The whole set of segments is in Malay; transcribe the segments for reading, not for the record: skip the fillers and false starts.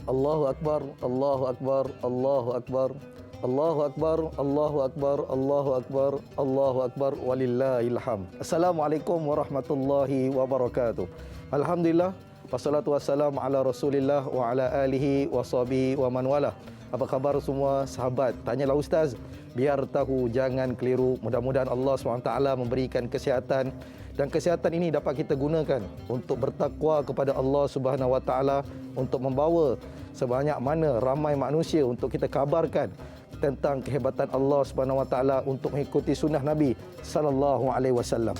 Allahu akbar, Allahu akbar, Allahu akbar. Allahu akbar, Allahu akbar, Allahu akbar, Allahu akbar, walillahil hamd. Assalamualaikum warahmatullahi wabarakatuh. Alhamdulillah, wassalatu wassalamu ala Rasulillah wa ala alihi wa sahbihi wa man wala. Apa khabar semua sahabat? Tanyalah Ustaz, biar tahu jangan keliru. Mudah-mudahan Allah SWT memberikan kesihatan, dan kesihatan ini dapat kita gunakan untuk bertakwa kepada Allah Subhanahu Wa Taala, untuk membawa sebanyak mana ramai manusia untuk kita kabarkan tentang kehebatan Allah Subhanahu Wa Taala, untuk mengikuti sunnah Nabi sallallahu alaihi wasallam.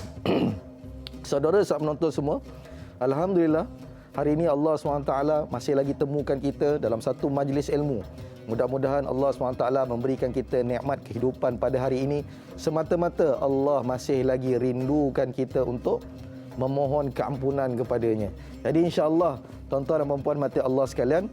Saudara sahabat menonton semua, alhamdulillah hari ini Allah SWT masih lagi temukan kita dalam satu majlis ilmu. Mudah-mudahan Allah SWT memberikan kita nikmat kehidupan pada hari ini semata-mata Allah masih lagi rindukan kita untuk memohon keampunan kepadanya. Jadi insya-Allah tuan-tuan dan puan-puan mati Allah sekalian,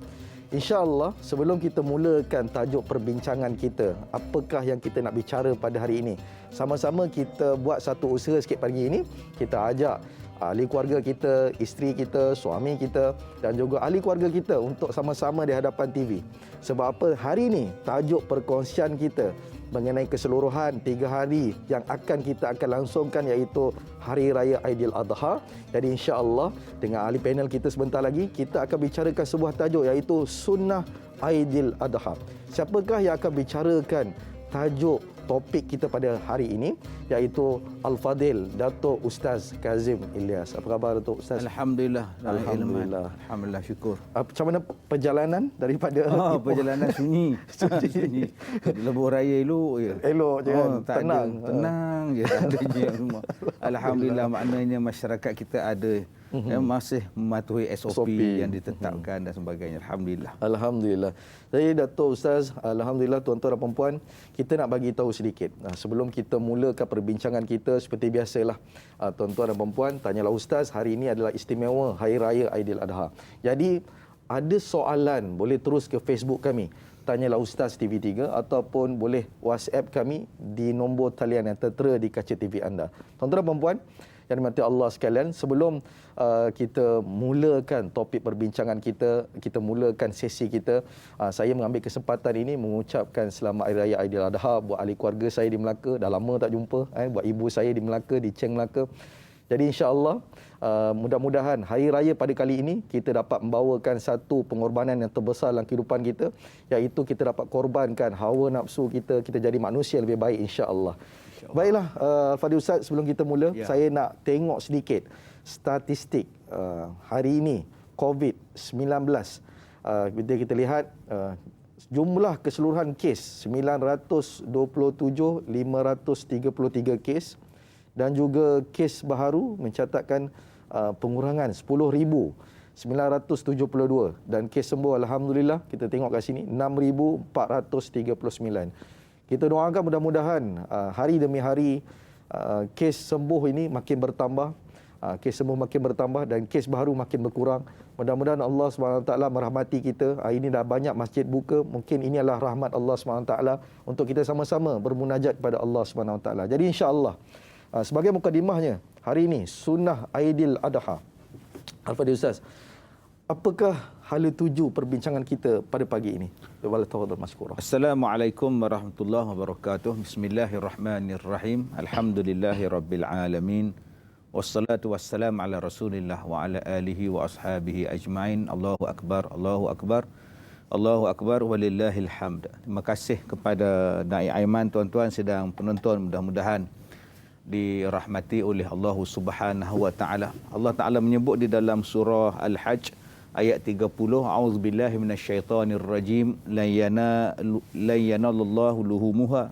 insya-Allah sebelum kita mulakan tajuk perbincangan kita, apakah yang kita nak bicara pada hari ini, sama-sama kita buat satu usaha sikit pagi ini. Kita ajak ahli keluarga kita, isteri kita, suami kita dan juga ahli keluarga kita untuk sama-sama di hadapan TV. Sebab apa? Hari ini tajuk perkongsian kita mengenai keseluruhan 3 hari yang kita akan langsungkan, iaitu Hari Raya Aidiladha. Jadi insya-Allah dengan ahli panel kita sebentar lagi kita akan bicarakan sebuah tajuk, iaitu Sunnah Aidiladha. Siapakah yang akan bicarakan tajuk topik kita pada hari ini, iaitu Al-Fadil Datuk Ustaz Kazim Ilyas. Apa khabar Datuk Ustaz? Alhamdulillah. Alhamdulillah. Alhamdulillah, syukur. Macam mana perjalanan daripada Perjalanan sunyi. Sunyi. Lebuh raya elok je. Elok je kan? Tenang. Tenang je. Ada je semua. Alhamdulillah, maknanya masyarakat kita ada yang masih mematuhi SOP yang ditetapkan dan sebagainya. Alhamdulillah. Alhamdulillah. Jadi Datuk Ustaz, alhamdulillah tuan-tuan dan puan-puan, kita nak bagi tahu sedikit. Sebelum kita mulakan perbincangan kita, seperti biasalah tuan-tuan dan puan-puan, tanyalah Ustaz, hari ini adalah istimewa Hari Raya Aidiladha. Jadi ada soalan boleh terus ke Facebook kami, Tanyalah Ustaz TV3, ataupun boleh WhatsApp kami di nombor talian yang tertera di kaca TV anda. Tuan-tuan dan puan-puan yang dimati Allah sekalian, sebelum kita mulakan topik perbincangan kita, kita mulakan sesi kita, saya mengambil kesempatan ini mengucapkan selamat Hari Raya Aidiladha buat ahli keluarga saya di Melaka. Dah lama tak jumpa, buat ibu saya di Melaka, di Cheng Melaka. Jadi insya-Allah mudah-mudahan hari raya pada kali ini kita dapat membawakan satu pengorbanan yang terbesar dalam kehidupan kita, iaitu kita dapat korbankan hawa nafsu kita, kita jadi manusia lebih baik insya-Allah. Baiklah, Fadil Ustaz, sebelum kita mula, saya nak tengok sedikit statistik hari ini COVID-19. Kita lihat jumlah keseluruhan kes 927,533 kes, dan juga kes baharu mencatatkan pengurangan 10,972, dan kes sembuh alhamdulillah kita tengok kat sini 6,439. Kita doakan mudah-mudahan hari demi hari kes sembuh ini makin bertambah, kes sembuh makin bertambah dan kes baru makin berkurang. Mudah-mudahan Allah SWT merahmati kita. Ini dah banyak masjid buka, mungkin ini adalah rahmat Allah SWT untuk kita sama-sama bermunajat kepada Allah SWT. Jadi insya-Allah sebagai mukadimahnya, hari ini Sunnah Aidiladha. Al-Fadhil Ustaz, apakah hala tuju perbincangan kita pada pagi ini? Wallahu masykurah. Assalamualaikum warahmatullahi wabarakatuh. Bismillahirrahmanirrahim. Alhamdulillahirabbil alamin. Wassalatu wassalamu ala Rasulillah wa ala alihi wa ashabihi ajmain. Allahu akbar, Allahu akbar. Allahu akbar walillahil hamd. Terima kasih kepada Da'i Aiman, tuan-tuan sedang penonton, mudah-mudahan dirahmati oleh Allah Subhanahu wa taala. Allah Taala menyebut di dalam surah Al-Hajj ayat 30, a'udzubillahi minasyaitonir rajim, la yanalallahu luhumuha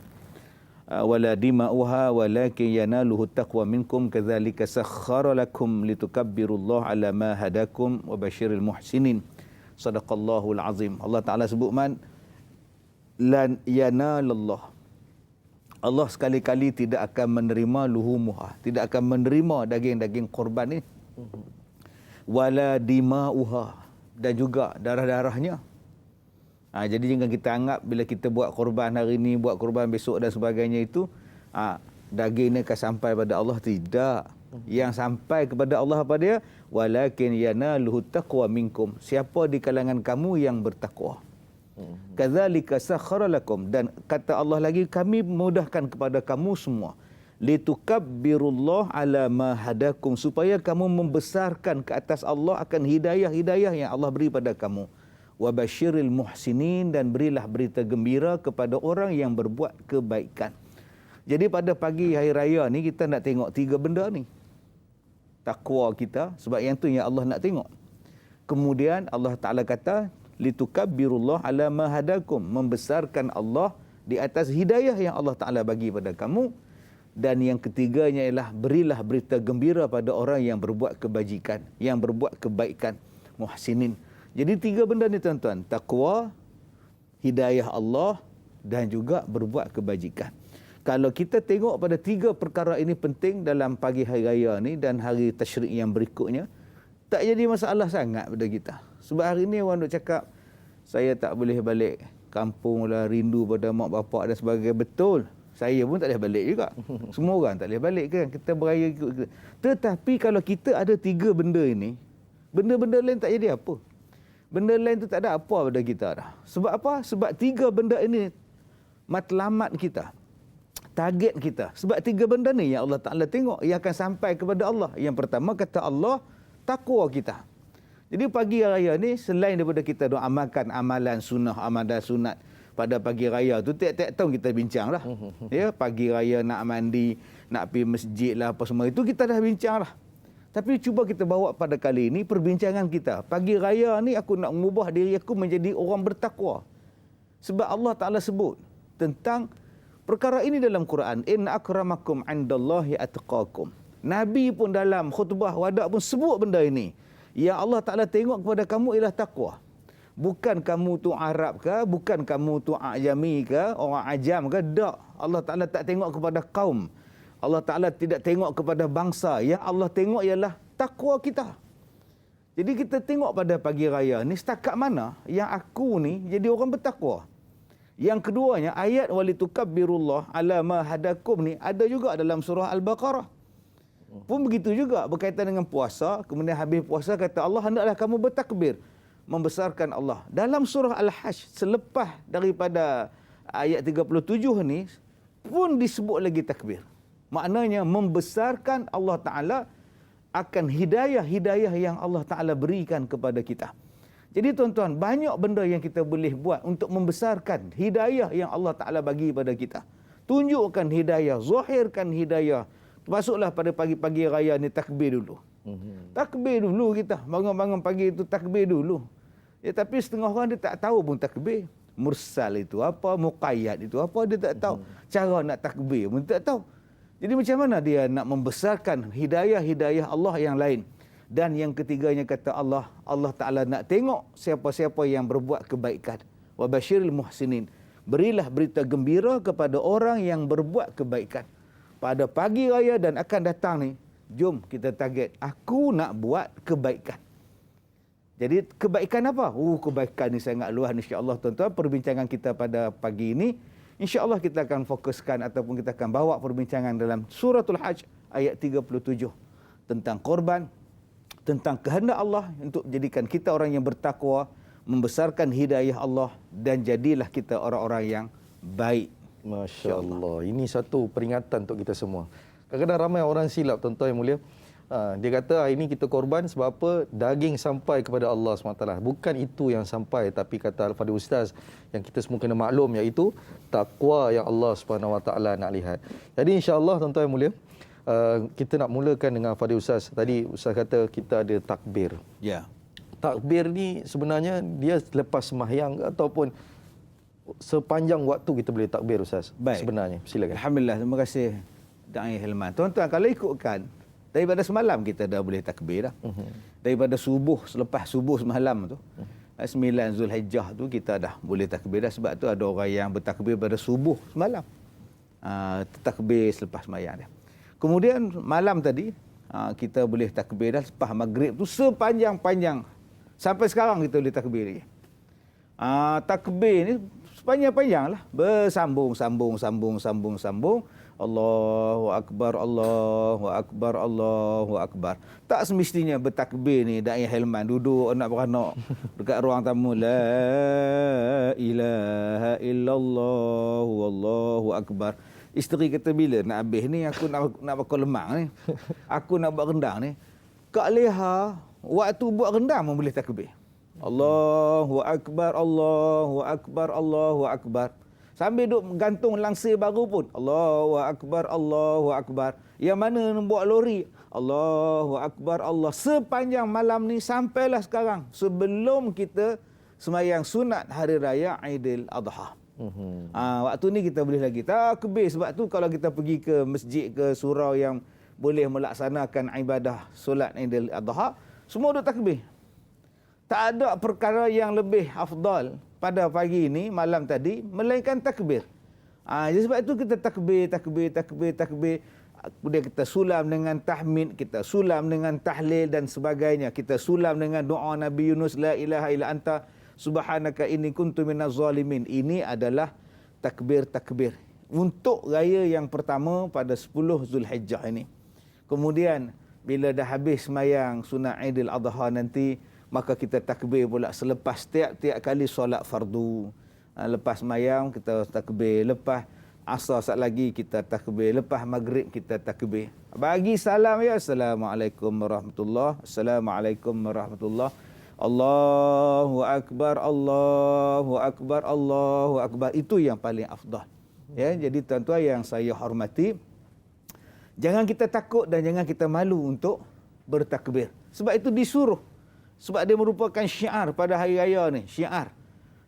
wala dima'uha walakin yanaluhu taqwa minkum kadzalika sakhkhara lakum litukabbirullaha ala ma hadakum wa basyiril muhsinin. Sadaqallahul azim. Allah Taala sebut lan yanalallah, Allah sekali-kali tidak akan menerima luhumuha, tidak akan menerima daging-daging korban ini. Wala dima'uha, dan juga darah-darahnya. Jadi jangan kita anggap bila kita buat korban hari ini, buat korban besok dan sebagainya itu, daging ini akan sampai pada Allah. Tidak. Yang sampai kepada Allah apa dia? Walakin yanaluhu taqwa minkum. Siapa di kalangan kamu yang bertakwa. Kadzalika sakhkhara lakum, dan kata Allah lagi, kami mudahkan kepada kamu semua. Litukabbirullah ala ma hadakum, supaya kamu membesarkan ke atas Allah akan hidayah-hidayah yang Allah beri pada kamu. Wa basyiril muhsinin, dan berilah berita gembira kepada orang yang berbuat kebaikan. Jadi pada pagi hari raya ni kita nak tengok 3 benda ni. Takwa kita, sebab yang tu yang Allah nak tengok. Kemudian Allah Ta'ala kata, litukabbirullah ala ma hadakum, membesarkan Allah di atas hidayah yang Allah Ta'ala bagi pada kamu. Dan yang ketiganya ialah berilah berita gembira pada orang yang berbuat kebajikan, yang berbuat kebaikan, muhsinin. Jadi 3 benda ni tuan-tuan, takwa, hidayah Allah dan juga berbuat kebajikan. Kalau kita tengok pada 3 perkara ini penting dalam pagi hari raya ni dan hari tasyrik yang berikutnya, tak jadi masalah sangat pada kita. Sebab hari ni orang duk cakap, saya tak boleh balik kampung lah, rindu pada mak bapak dan sebagainya. Betul. Saya pun tak boleh balik juga. Semua orang tak boleh balik kan. Kita beraya ikut. Tetapi kalau kita ada 3 benda ini, benda-benda lain tak jadi apa. Benda lain tu tak ada apa pada kita dah. Sebab apa? Sebab 3 benda ini matlamat kita. Target kita. Sebab 3 benda ni yang Allah Ta'ala tengok, yang akan sampai kepada Allah. Yang pertama kata Allah, takwa kita. Jadi pagi raya ni, selain daripada kita doa amalkan amalan sunnah, amalan sunat pada pagi raya tu, tiap-tiap tahun kita bincang lah. Ya, pagi raya nak mandi, nak pergi masjid lah, apa semua itu kita dah bincang lah. Tapi cuba kita bawa pada kali ini perbincangan kita. Pagi raya ni aku nak mengubah diri aku menjadi orang bertakwa. Sebab Allah Ta'ala sebut tentang perkara ini dalam Quran. Inna akramakum 'indallahi atqakum. Nabi pun dalam khutbah wada pun sebut benda ini. Ya Allah Ta'ala tengok kepada kamu ialah takwa. Bukan kamu tu Arab ke, bukan kamu tu Ajami ke, orang Ajam ke, tak. Allah Ta'ala tak tengok kepada kaum. Allah Ta'ala tidak tengok kepada bangsa. Yang Allah tengok ialah takwa kita. Jadi kita tengok pada pagi raya ni setakat mana yang aku ni jadi orang bertakwa. Yang keduanya, ayat walitukabbirullah ala ma hadakum ni ada juga dalam surah Al-Baqarah. Pun begitu juga berkaitan dengan puasa. Kemudian habis puasa kata Allah, hendaklah kamu bertakbir, membesarkan Allah. Dalam surah Al-Hajj selepas daripada ayat 37 ni pun disebut lagi takbir. Maknanya membesarkan Allah Ta'ala akan hidayah-hidayah yang Allah Ta'ala berikan kepada kita. Jadi tuan-tuan, banyak benda yang kita boleh buat untuk membesarkan hidayah yang Allah Ta'ala bagi pada kita. Tunjukkan hidayah, zahirkan hidayah. Masuklah pada pagi-pagi raya ni takbir dulu. Takbir dulu kita. Bangun-bangun pagi itu takbir dulu. Ya, tapi setengah orang dia tak tahu pun takbir. Mursal itu apa, muqayyad itu apa, dia tak tahu. Cara nak takbir pun tak tahu. Jadi macam mana dia nak membesarkan hidayah-hidayah Allah yang lain? Dan yang ketiganya kata Allah, Allah Ta'ala nak tengok siapa-siapa yang berbuat kebaikan. Wa basyiril muhsinin. Berilah berita gembira kepada orang yang berbuat kebaikan. Pada pagi raya dan akan datang ni, jom kita target, aku nak buat kebaikan. Jadi kebaikan apa? Kebaikan ni sangat luas, insya-Allah tuan-tuan. Perbincangan kita pada pagi ini, insya-Allah kita akan fokuskan ataupun kita akan bawa perbincangan dalam suratul Hajj ayat 37 tentang korban, tentang kehendak Allah untuk jadikan kita orang yang bertakwa, membesarkan hidayah Allah dan jadilah kita orang-orang yang baik. Masya Allah. Ini satu peringatan untuk kita semua. Kadang-kadang ramai orang silap, tuan-tuan yang mulia. Dia kata hari ini kita korban sebab apa? Daging sampai kepada Allah SWT. Bukan itu yang sampai, tapi kata Al-Fadhil Ustaz yang kita semua kena maklum, iaitu takwa yang Allah SWT nak lihat. Jadi insya-Allah tuan-tuan yang mulia, kita nak mulakan dengan Fadhil Ustaz. Tadi Ustaz kata kita ada takbir. Ya. Takbir ni sebenarnya dia lepas sembahyang ataupun sepanjang waktu kita boleh takbir Ustaz. Baik. Sebenarnya. Silakan. Alhamdulillah, terima kasih Da'i Hilman. Tuan-tuan, kalau ikutkan daripada semalam kita dah boleh takbir dah. Daripada subuh, selepas subuh semalam tu, 9 Zulhijjah tu kita dah boleh takbir dah. Sebab tu ada orang yang bertakbir pada subuh semalam. Takbir selepas sembahyang dia. Kemudian malam tadi kita boleh takbir dah lepas maghrib tu sepanjang-panjang. Sampai sekarang kita boleh takbir lagi. Takbir ni panjang-panjang lah. Bersambung, sambung. Allahu Akbar, Allahu Akbar, Allahu Akbar. Tak semestinya bertakbir ni Dai Helman duduk nak beranak dekat ruang tamu. La ilaha illallah wallahu akbar. Isteri kata bila nak habis ni aku nak bakar lemak ni. Aku nak buat rendang ni. Kak Leha waktu buat rendang pun boleh takbir. Allahu Akbar, Allahu Akbar, Allahu Akbar. Sambil duk gantung langsir baru pun. Allahu Akbar, Allahu Akbar. Yang mana buat lori. Allahu Akbar, Allah. Sepanjang malam ni sampailah sekarang. Sebelum kita sembahyang sunat Hari Raya Aidil Adha. Waktu ni kita boleh lagi takbir. Sebab tu kalau kita pergi ke masjid, ke surau yang boleh melaksanakan ibadah solat Aidil Adha, semua duk takbir. Tak ada perkara yang lebih afdal pada pagi ini, malam tadi, melainkan takbir. Jadi sebab itu kita takbir. Kemudian kita sulam dengan tahmid, kita sulam dengan tahlil dan sebagainya. Kita sulam dengan doa Nabi Yunus, la ilaha illa anta subhanaka inni kuntu minaz zalimin. Ini adalah takbir-takbir untuk raya yang pertama pada 10 Zulhijjah ini. Kemudian bila dah habis sembahyang sunat Aidil Adha nanti, maka kita takbir pula selepas tiap-tiap kali solat fardu. Lepas sembahyang kita takbir, lepas asar sat lagi kita takbir, lepas maghrib kita takbir. Bagi salam ya, assalamualaikum warahmatullahi, assalamualaikum warahmatullahi. Allahu akbar, Allahu akbar, Allahu akbar. Itu yang paling afdal. Ya, jadi tuan-tuan yang saya hormati, jangan kita takut dan jangan kita malu untuk bertakbir. Sebab itu disuruh. Sebab dia merupakan syiar pada hari raya ni. Syiar.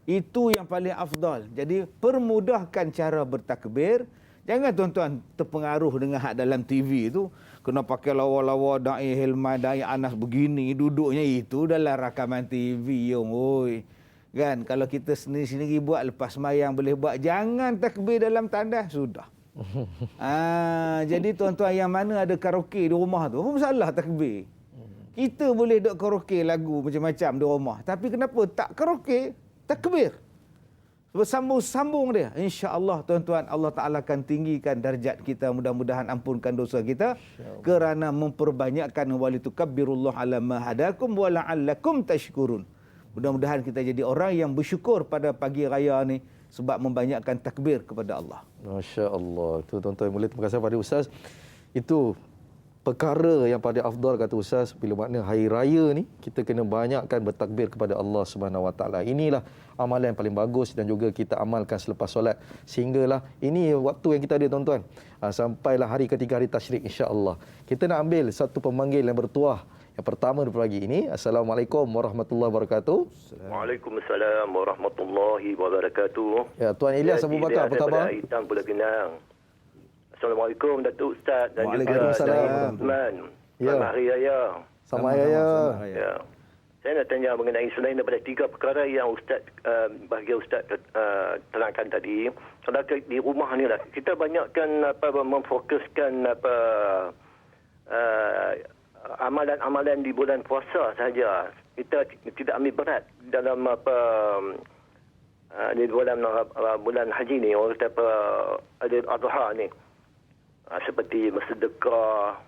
Itu yang paling afdal. Jadi permudahkan cara bertakbir. Jangan tuan-tuan terpengaruh dengan hak dalam TV tu. Kena pakai lawa-lawa Dai Helman, Dai Anas begini. Duduknya itu dalam rakaman TV. Oi. Kan? Kalau kita sendiri-sendiri buat lepas sembahyang boleh buat. Jangan takbir dalam tandas. Sudah. Jadi tuan-tuan yang mana ada karaoke di rumah tu, apa masalah takbir? Kita boleh duk karaoke lagu macam-macam di rumah. Tapi kenapa tak karaoke? Takbir. Bersambung-sambung dia. InsyaAllah tuan-tuan, Allah Ta'ala akan tinggikan darjat kita. Mudah-mudahan ampunkan dosa kita. Kerana memperbanyakkan walitukabbirullah ala ma hadakum wa la'allakum tashkurun. Mudah-mudahan kita jadi orang yang bersyukur pada pagi raya ni. Sebab membanyakkan takbir kepada Allah. Masya Allah. Itu tuan-tuan yang mulia, terima kasih pada Ustaz. Itu perkara yang pada afdal kata Ustaz, bila makna hari raya ni kita kena banyakkan bertakbir kepada Allah Subhanahu Wa Taala. Inilah amalan yang paling bagus dan juga kita amalkan selepas solat, sehinggalah ini waktu yang kita ada tuan-tuan, sampailah hari ketiga, hari tasyrik, insya-Allah. Kita nak ambil satu pemanggil yang bertuah yang pertama di pagi ini. Assalamualaikum warahmatullahi wabarakatuh. Waalaikumsalam warahmatullahi wabarakatuh. Ya, Tuan Ilyas Abu Bakar, apa khabar? Hitam Pulau Pinang. Assalamualaikum Datuk Ustaz dan juga Waalaikumsalam. Osman. Ya. Selamat Hari Raya. Sama Raya. Ya. Saya nak tanya mengenai selain daripada 3 perkara yang Ustaz bagi Ustaz terangkan tadi. Kalau di rumah ni lah kita banyakkan memfokuskan amalan-amalan di bulan puasa saja. Kita tidak ambil berat dalam di bulan haji ni, orang kata Aidil Adha ni. Seperti bersedekah,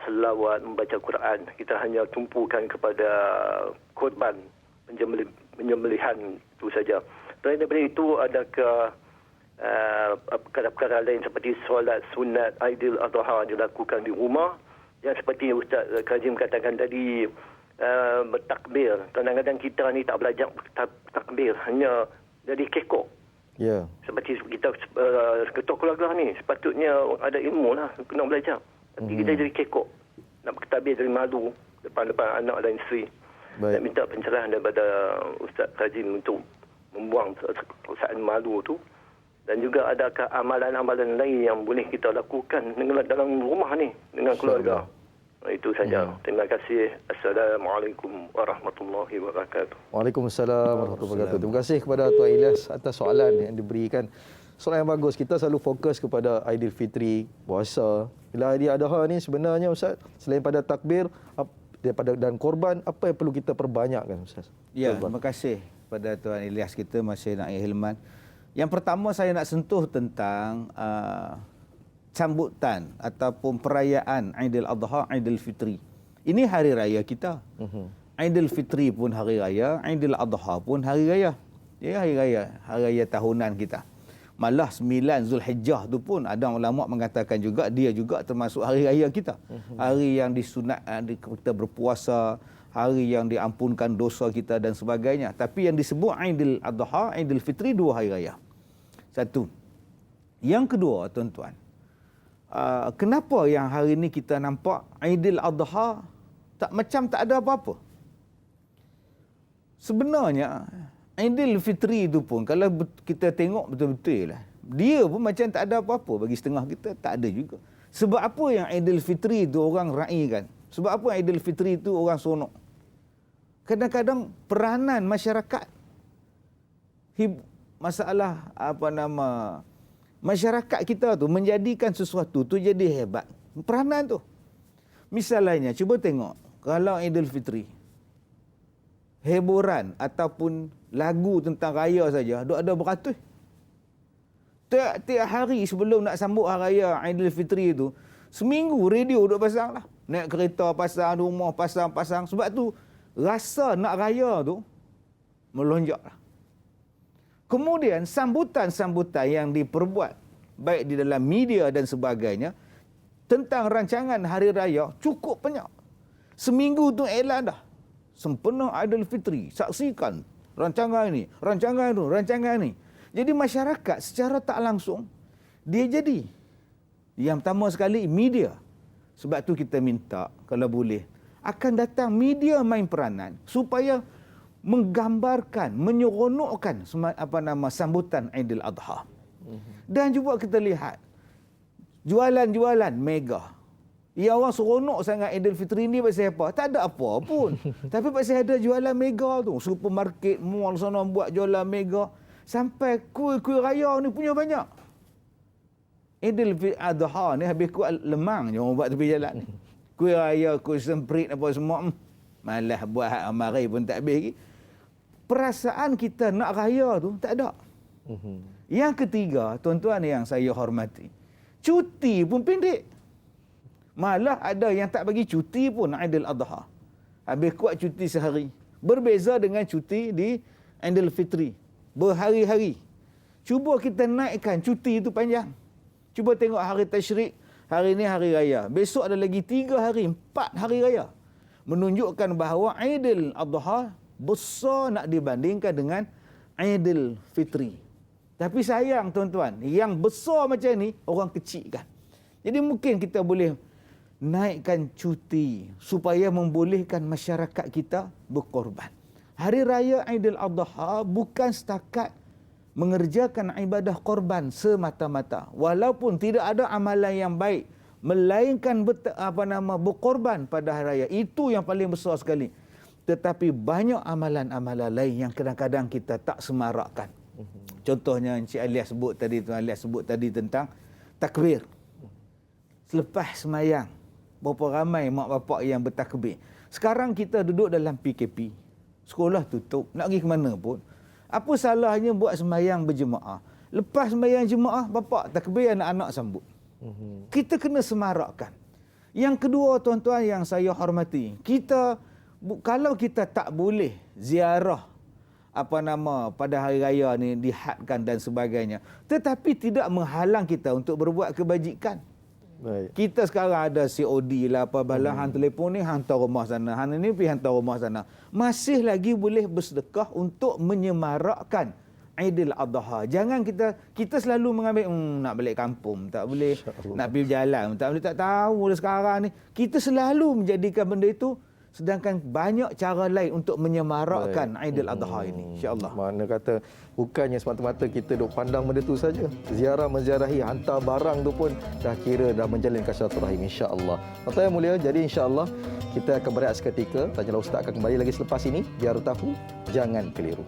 selawat, membaca Quran. Kita hanya tumpukan kepada korban, penyembelihan itu saja. Selain daripada itu, adakah perkara-perkara lain seperti solat sunat Aidil Adha dilakukan di rumah, yang seperti Ustaz Kazim katakan tadi, bertakbir. Kadang-kadang kita ni tak belajar takbir, hanya jadi kekok. Ya. Seperti kita ketua keluarga ni, sepatutnya ada ilmu lah, kena belajar. Tapi kita jadi kekok. Nak bertakbir dari malu depan-depan anak dan isteri. Nak minta pencerahan daripada Ustaz Kazim untuk membuang perasaan malu tu. Dan juga adakah amalan-amalan lain yang boleh kita lakukan dalam rumah ni, dengan keluarga. Itu saja. Terima kasih. Assalamualaikum warahmatullahi wabarakatuh. Waalaikumsalam warahmatullahi wabarakatuh. Terima kasih kepada Tuan Ilyas atas soalan yang diberikan. Soalan yang bagus. Kita selalu fokus kepada Aidilfitri, puasa. Bila Aidil Adha ni sebenarnya Ustaz, selain pada takbir dan korban, apa yang perlu kita perbanyakkan Ustaz? Ya, terima kasih pada Tuan Ilyas kita, Masya Naik Hilman. Yang pertama saya nak sentuh tentang sambutan ataupun perayaan Aidil Adha, Aidil Fitri. Ini hari raya kita. Aidil Fitri pun hari raya, Aidil Adha pun hari raya. Ya, hari raya tahunan kita. Malah 9 Zulhijjah tu pun ada ulama mengatakan juga dia juga termasuk hari raya kita. Hari yang disunat kita berpuasa, hari yang diampunkan dosa kita dan sebagainya. Tapi yang disebut Aidil Adha, Aidil Fitri, 2 hari raya. Satu. Yang kedua, tuan-tuan, kenapa yang hari ini kita nampak Aidil Adha macam tak ada apa-apa? Sebenarnya Aidil Fitri itu pun kalau kita tengok betul-betul lah, dia pun macam tak ada apa-apa. Bagi setengah kita tak ada juga. Sebab apa yang Aidil Fitri itu orang raikan? Sebab apa Aidil Fitri itu orang sonok? Kadang-kadang peranan masyarakat, masalah masyarakat kita tu menjadikan sesuatu tu jadi hebat. Peranan tu. Misalnya cuba tengok kalau Aidil Fitri, hiburan ataupun lagu tentang raya saja duk ada beratus. Tiap hari sebelum nak sambut hari raya Aidil Fitri itu, seminggu radio duk pasang lah. Naik kereta pasang, rumah pasang. Sebab tu rasa nak raya tu melonjak lah. Kemudian sambutan-sambutan yang diperbuat baik di dalam media dan sebagainya tentang rancangan hari raya cukup banyak. Seminggu tu iklan dah. Sempena Aidil Fitri, saksikan rancangan ini, rancangan itu, rancangan ini. Jadi masyarakat secara tak langsung dia jadi. Yang pertama sekali media. Sebab tu kita minta kalau boleh akan datang media main peranan supaya menggambarkan, menyeronokkan sambutan Aidil Adha. Dan juga kita lihat jualan-jualan mega. Ya, orang seronok sangat Aidil Fitri ni pasal apa? Tak ada apa pun. Tapi pasal ada jualan mega tu. Supermarket, mall sana buat jualan mega. Sampai kuih-kuih raya ni punya banyak. Aidil Adha ni habis kuat lemang je orang buat tepi jalan. Kuih raya, kuih semprit apa semua. Malah buat hak amari pun tak habis lagi. Perasaan kita nak raya tu tak ada. Yang ketiga, tuan-tuan yang saya hormati, cuti pun pendek. Malah ada yang tak bagi cuti pun Aidil Adha. Habis kuat cuti sehari. Berbeza dengan cuti di Aidil Fitri. Berhari-hari. Cuba kita naikkan cuti itu panjang. Cuba tengok hari Tasyrik. Hari ini hari raya. Besok ada lagi 3 hari, 4 hari raya. Menunjukkan bahawa Aidil Adha besar nak dibandingkan dengan Aidil Fitri. Tapi sayang tuan-tuan, yang besar macam ni orang kecilkan. Jadi mungkin kita boleh naikkan cuti supaya membolehkan masyarakat kita berkorban. Hari raya Aidil Adha bukan setakat mengerjakan ibadah korban semata-mata. Walaupun tidak ada amalan yang baik melainkan berkorban pada hari raya. Itu yang paling besar sekali. Tetapi banyak amalan-amalan lain yang kadang-kadang kita tak semarakkan. Contohnya Encik Alias sebut tadi, Tuan Alias sebut tadi tentang takbir. Selepas semayang, berapa ramai mak bapak yang bertakbir. Sekarang kita duduk dalam PKP. Sekolah tutup. Nak pergi ke mana pun. Apa salahnya buat sembahyang berjemaah. Lepas sembahyang jemaah, bapak takbir, anak-anak sambut. Kita kena semarakkan. Yang kedua, tuan-tuan yang saya hormati, kita kalau kita tak boleh ziarah pada hari raya ni dihadkan dan sebagainya, tetapi tidak menghalang kita untuk berbuat kebajikan. Baik. Kita sekarang ada COD lah, apa balahan telefon ni hantar rumah sana, han ni pergi hantar rumah sana. Masih lagi boleh bersedekah untuk menyemarakkan Aidil Adha. Jangan kita selalu mengambil nak balik kampung tak boleh, nak pergi jalan tak boleh, tak tahu dah sekarang ni. Kita selalu menjadikan benda itu, sedangkan banyak cara lain untuk menyemarakkan Aidil Adha ini, insya-Allah. Mana kata bukannya semata-mata kita duk pandang benda tu saja. Ziarah menziarahi, hantar barang tu pun dah kira dah menjalinkan silaturahim, insya-Allah. Tuan-tuan yang mulia, jadi insya-Allah kita akan berehat seketika. Tanyalah Ustaz akan kembali lagi selepas ini. Biar tahu, jangan keliru.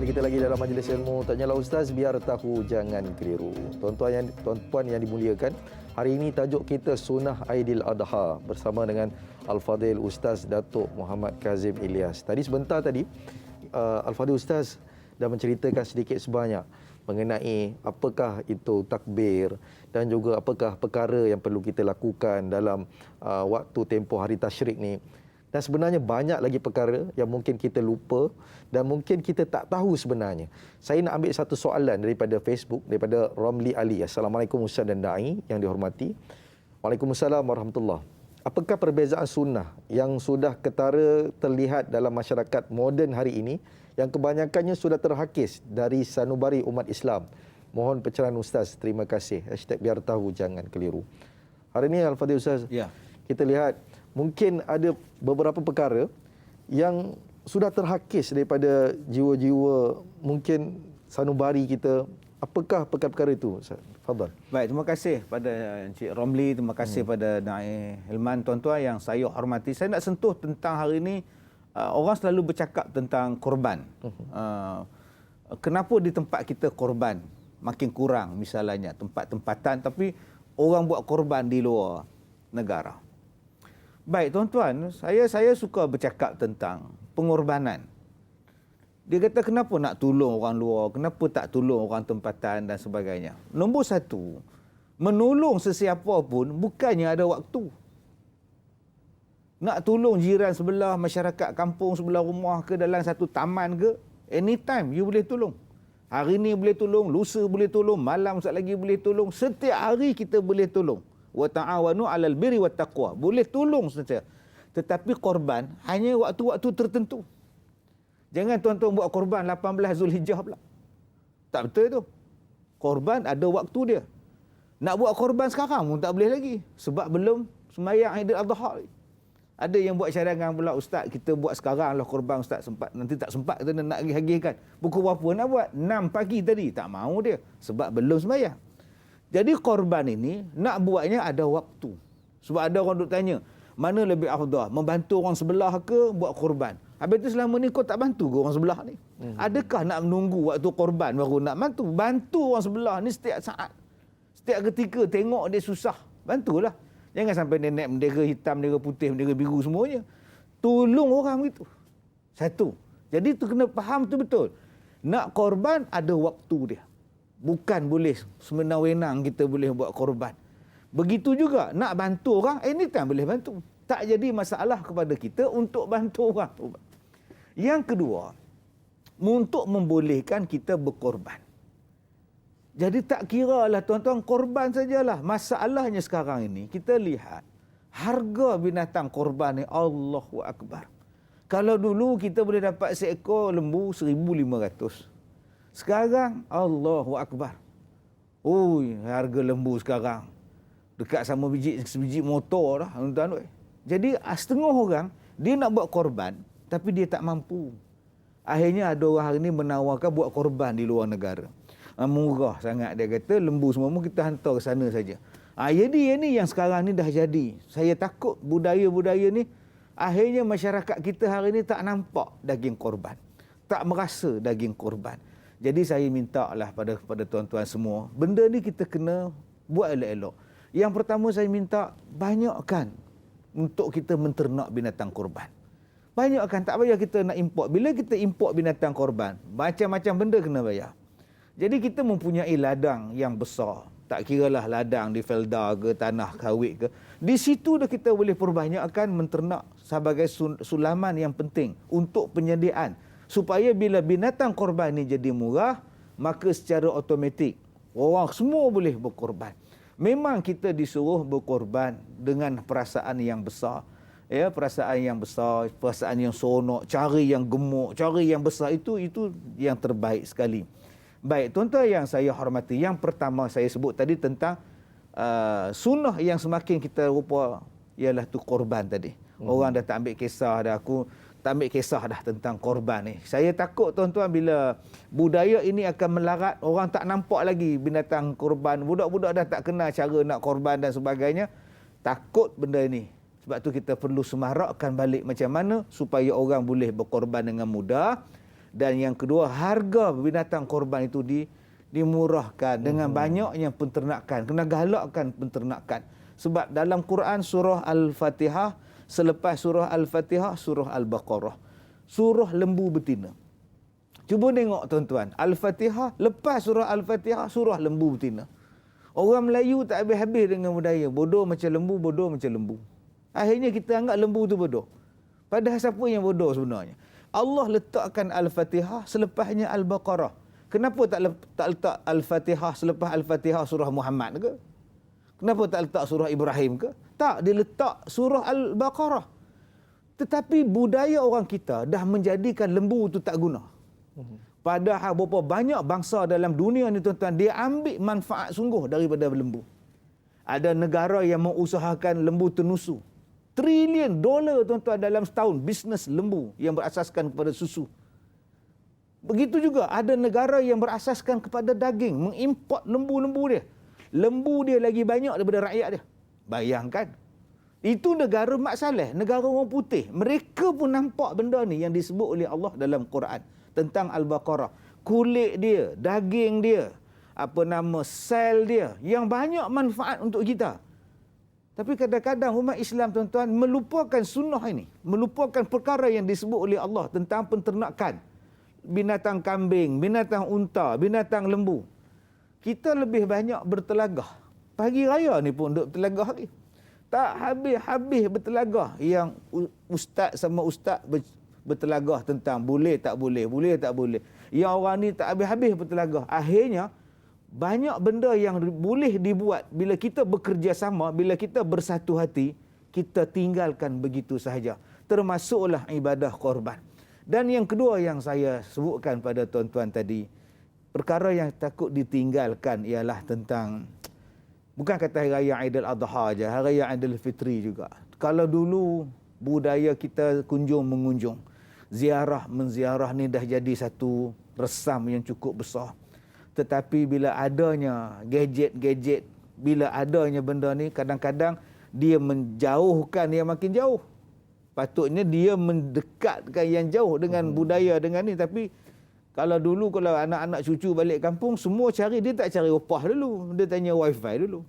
Bersama kita lagi dalam Majlis Ilmu Tanyalah Ustaz, biar tahu jangan keliru. Tuan-puan yang dimuliakan, hari ini tajuk kita Sunnah Aidil Adha bersama dengan Al-Fadhil Ustaz Datuk Muhammad Kazim Ilyas. Tadi sebentar tadi Al-Fadhil Ustaz dah menceritakan sedikit sebanyak mengenai apakah itu takbir dan juga apakah perkara yang perlu kita lakukan dalam waktu tempoh hari tasyrik ni. Dan sebenarnya banyak lagi perkara yang mungkin kita lupa dan mungkin kita tak tahu sebenarnya. Saya nak ambil satu soalan daripada Facebook, daripada Romli Ali. Assalamualaikum Ustaz dan Da'i yang dihormati. Waalaikumsalam warahmatullahi. Apakah perbezaan sunnah yang sudah ketara terlihat dalam masyarakat moden hari ini yang kebanyakannya sudah terhakis dari sanubari umat Islam? Mohon pencerahan Ustaz. Terima kasih. #biar tahu jangan keliru. Hari ini Al-Fadhil Ustaz, kita lihat mungkin ada beberapa perkara yang sudah terhakis daripada jiwa-jiwa mungkin sanubari kita. Apakah perkara-perkara itu, Ustaz? Fadhal. Baik, terima kasih pada Encik Romli, terima kasih pada Da'i Hilman. Tuan-tuan yang saya hormati, saya nak sentuh tentang hari ini, orang selalu bercakap tentang korban. Kenapa di tempat kita korban makin kurang misalnya tempat-tempatan, tapi orang buat korban di luar negara. Baik tuan-tuan, saya suka bercakap tentang pengorbanan. Dia kata kenapa nak tolong orang luar, kenapa tak tolong orang tempatan dan sebagainya. Nombor satu, menolong sesiapa pun bukannya ada waktu. Nak tolong jiran sebelah, masyarakat kampung sebelah rumah ke, dalam satu taman ke, anytime you boleh tolong. Hari ni boleh tolong, lusa boleh tolong, malam sekejap lagi boleh tolong, setiap hari kita boleh tolong. Wa ta'awanu 'alal birri wat taqwa. Boleh tolong saja. Tetapi korban hanya waktu-waktu tertentu. Jangan tuan-tuan buat korban 18 Zulhijjah pula. Tak betul itu. Korban ada waktu dia. Nak buat korban sekarang pun tak boleh lagi sebab belum sembahyang Aidil Adha. Ada yang buat cadangan pula, Ustaz kita buat sekarang lah korban, Ustaz sempat, nanti tak sempat kita nak agih-agihkan. Pukul berapa nak buat? 6 pagi tadi. Tak mahu dia sebab belum sembahyang. Jadi korban ini nak buatnya ada waktu. Sebab ada orang duk tanya, mana lebih afdal? Membantu orang sebelah ke buat korban? Habis tu selama ni kau tak bantu ke orang sebelah ni? Adakah nak menunggu waktu korban baru nak bantu? Bantu orang sebelah ni setiap saat. Setiap ketika tengok dia susah, bantulah. Jangan sampai dia naik bendera hitam, bendera putih, bendera biru semuanya. Tolong orang begitu. Satu. Jadi tu kena faham tu betul. Nak korban ada waktu dia. Bukan boleh semena-wenang kita boleh buat korban. Begitu juga nak bantu orang, anytime boleh bantu. Tak jadi masalah kepada kita untuk bantu orang. Yang kedua, untuk membolehkan kita berkorban. Jadi tak kiralah tuan-tuan korban sajalah. Masalahnya sekarang ini kita lihat harga binatang korban ni Allahu Akbar. Kalau dulu kita boleh dapat seekor lembu 1,500. Sekarang Allahu Akbar. Oi, harga lembu sekarang dekat sama sebiji motor dah tuan-tuan. Jadi setengah orang dia nak buat korban tapi dia tak mampu. Akhirnya ada orang hari ni menawarkan buat korban di luar negara. Murah sangat dia kata, lembu semua kita hantar ke sana saja. Jadi ini yang sekarang ni dah jadi. Saya takut budaya-budaya ni akhirnya masyarakat kita hari ni tak nampak daging korban. Tak merasa daging korban. Jadi saya minta lah pada tuan-tuan semua, benda ni kita kena buat elok-elok. Yang pertama saya minta banyakkan untuk kita menternak binatang korban. Banyakkan, tak payah kita nak import. Bila kita import binatang korban, macam-macam benda kena bayar. Jadi kita mempunyai ladang yang besar. Tak kiralah ladang di Felda ke, tanah kawit ke. Di situ dah kita boleh perbanyakkan menternak sebagai sulaman yang penting untuk penyediaan. Supaya bila binatang korban ni jadi murah, maka secara automatik orang semua boleh berkorban. Memang kita disuruh berkorban dengan perasaan yang besar. Ya, perasaan yang besar, perasaan yang seronok, cari yang gemuk, cari yang besar, itu yang terbaik sekali. Baik, tuan-tuan yang saya hormati, yang pertama saya sebut tadi tentang sunnah yang semakin kita rupa ialah tu korban tadi. Orang dah tak ambil kisah dah, aku tak ambil kisah dah tentang korban ni. Saya takut tuan-tuan bila budaya ini akan melarat, orang tak nampak lagi binatang korban. Budak-budak dah tak kenal cara nak korban dan sebagainya. Takut benda ini. Sebab tu kita perlu semarakkan balik macam mana supaya orang boleh berkorban dengan mudah. Dan yang kedua, harga binatang korban itu dimurahkan dengan banyaknya penternakan. Kena galakkan penternakan. Sebab dalam Quran surah Al-Fatihah, selepas surah Al-Fatihah, surah Al-Baqarah, surah lembu betina. Cuba tengok tuan-tuan, Al-Fatihah, lepas surah Al-Fatihah, surah lembu betina. Orang Melayu tak habis-habis dengan budaya. Bodoh macam lembu, bodoh macam lembu. Akhirnya kita anggap lembu tu bodoh. Padahal siapa yang bodoh sebenarnya? Allah letakkan Al-Fatihah, selepasnya Al-Baqarah. Kenapa tak letak Al-Fatihah selepas Al-Fatihah surah Muhammad ke? Kenapa tak letak surah Ibrahim ke? Tak, dia letak surah Al-Baqarah. Tetapi budaya orang kita dah menjadikan lembu tu tak guna. Padahal berapa banyak bangsa dalam dunia ni tuan-tuan, dia ambil manfaat sungguh daripada lembu. Ada negara yang mengusahakan lembu tenusu. $1 trillion tuan-tuan dalam setahun bisnes lembu yang berasaskan kepada susu. Begitu juga ada negara yang berasaskan kepada daging, mengimport lembu-lembu dia. Lembu dia lagi banyak daripada rakyat dia. Bayangkan. Itu negara Mak Saleh, negara orang putih. Mereka pun nampak benda ni yang disebut oleh Allah dalam Quran tentang Al-Baqarah. Kulit dia, daging dia, sel dia yang banyak manfaat untuk kita. Tapi kadang-kadang umat Islam tuan-tuan melupakan sunnah ini, melupakan perkara yang disebut oleh Allah tentang penternakan binatang kambing, binatang unta, binatang lembu. Kita lebih banyak bertelagah. Pagi raya ni pun duk bertelagah lagi. Tak habis-habis bertelagah. Yang ustaz sama ustaz bertelagah tentang boleh tak boleh, boleh tak boleh. Yang orang ni tak habis-habis bertelagah. Akhirnya banyak benda yang boleh dibuat bila kita bekerjasama, bila kita bersatu hati, kita tinggalkan begitu sahaja. Termasuklah ibadah korban. Dan yang kedua yang saya sebutkan pada tuan-tuan tadi, perkara yang takut ditinggalkan ialah tentang, bukan kata Hari Raya Aidil-Adha aja, Hari Raya Aidilfitri juga. Kalau dulu budaya kita kunjung-mengunjung, ziarah menziarah ni dah jadi satu resam yang cukup besar. Tetapi bila adanya gadget-gadget, bila adanya benda ni, kadang-kadang dia menjauhkan yang makin jauh. Patutnya dia mendekatkan yang jauh dengan budaya dengan ni. Tapi kalau dulu, kalau anak-anak cucu balik kampung, semua cari, dia tak cari opah dulu. Dia tanya wifi dulu.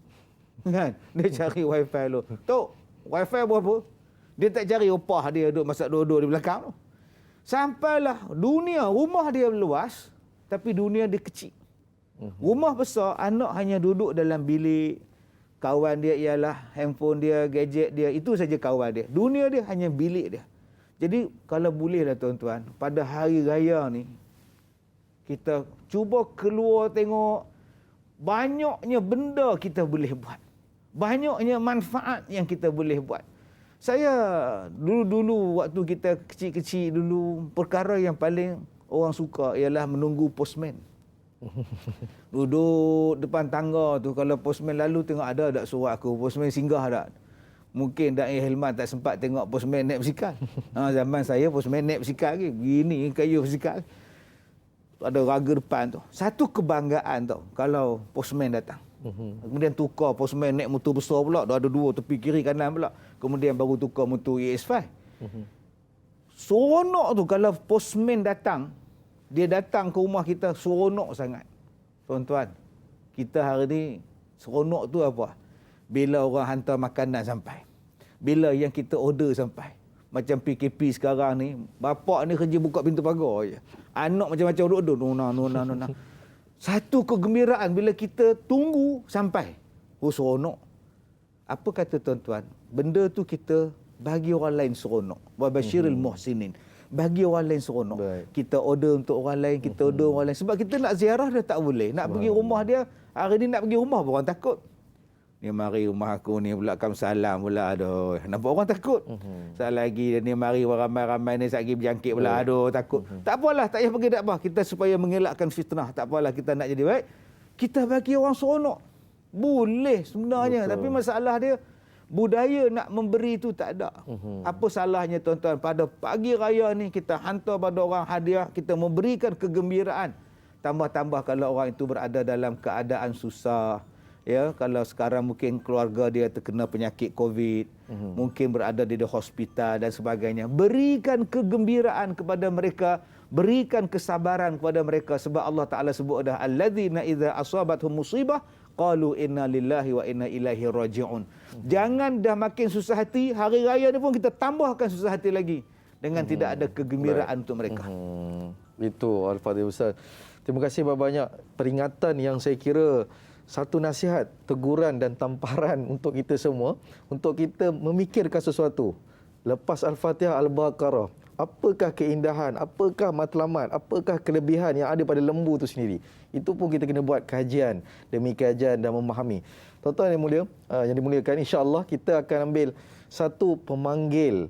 Kan? Dia cari wifi dulu. Tok, wifi berapa? Dia tak cari opah dia duduk masak dua-dua di belakang tu. Sampailah dunia, rumah dia luas, tapi dunia dia kecil. Rumah besar, anak hanya duduk dalam bilik. Kawan dia ialah handphone dia, gadget dia, itu saja kawan dia. Dunia dia hanya bilik dia. Jadi kalau bolehlah tuan-tuan, pada hari raya ni, kita cuba keluar tengok, banyaknya benda kita boleh buat. Banyaknya manfaat yang kita boleh buat. Saya dulu-dulu waktu kita kecil-kecil dulu, perkara yang paling orang suka ialah menunggu postman. Duduk depan tangga tu, kalau postman lalu tengok ada tak surat aku, postman singgah tak. Mungkin Da'i Hilman tak sempat tengok postman naik basikal. Zaman saya postman naik basikal lagi, begini kayu basikal. Ada raga depan tu. Satu kebanggaan tau kalau postman datang. Kemudian tukar postman naik motor besar pula, dah ada dua tepi kiri kanan pula. Kemudian baru tukar motor ES5. Seronok tu kalau postman datang. Dia datang ke rumah kita, seronok sangat. Tuan-tuan, kita hari ni seronok tu apa? Bila orang hantar makanan sampai. Bila yang kita order sampai. Macam PKP sekarang ni, bapak ni kerja buka pintu pagar je. Anak macam-macam duduk, nona. Satu kegembiraan bila kita tunggu sampai. Oh, seronok. Apa kata tuan-tuan? Benda tu kita bagi orang lain seronok. Wa basyiril muhsinin. Bagi orang lain seronok. Baik. Kita order untuk orang lain, kita order orang lain. Sebab kita nak ziarah dah tak boleh. Nak pergi rumah dia, hari ni nak pergi rumah pun orang takut. Ni mari rumah aku ni pula salam pula, aduh. Nampak orang takut. Sekali lagi ni mari ramai-ramai ni sekali berjangkit pula, aduh takut. Tak apalah, tak payah pergi, tak apa. Kita supaya mengelakkan fitnah, tak apalah, kita nak jadi baik. Kita bagi orang seronok. Boleh sebenarnya. Betul. Tapi masalah dia, budaya nak memberi tu tak ada. Apa salahnya tuan-tuan, pada pagi raya ni kita hantar pada orang hadiah, kita memberikan kegembiraan. Tambah-tambah kalau orang itu berada dalam keadaan susah. Ya, kalau sekarang mungkin keluarga dia terkena penyakit COVID, mungkin berada di hospital dan sebagainya. Berikan kegembiraan kepada mereka, Berikan kesabaran kepada mereka sebab Allah Taala sebut dah alladzina idza asabathum musibah qalu inna lillahi wa inna ilaihi raji'un. Jangan dah makin susah hati, hari raya ni pun kita tambahkan susah hati lagi dengan tidak ada kegembiraan untuk mereka. Itu Al-Fadhil Ustaz. Terima kasih banyak peringatan yang saya kira satu nasihat, teguran dan tamparan untuk kita semua, untuk kita memikirkan sesuatu. Lepas Al-Fatihah, Al-Baqarah, apakah keindahan, apakah matlamat, apakah kelebihan yang ada pada lembu itu sendiri. Itu pun kita kena buat kajian demi kajian dan memahami. Tuan-tuan yang mulia, yang dimuliakan, insya-Allah kita akan ambil satu pemanggil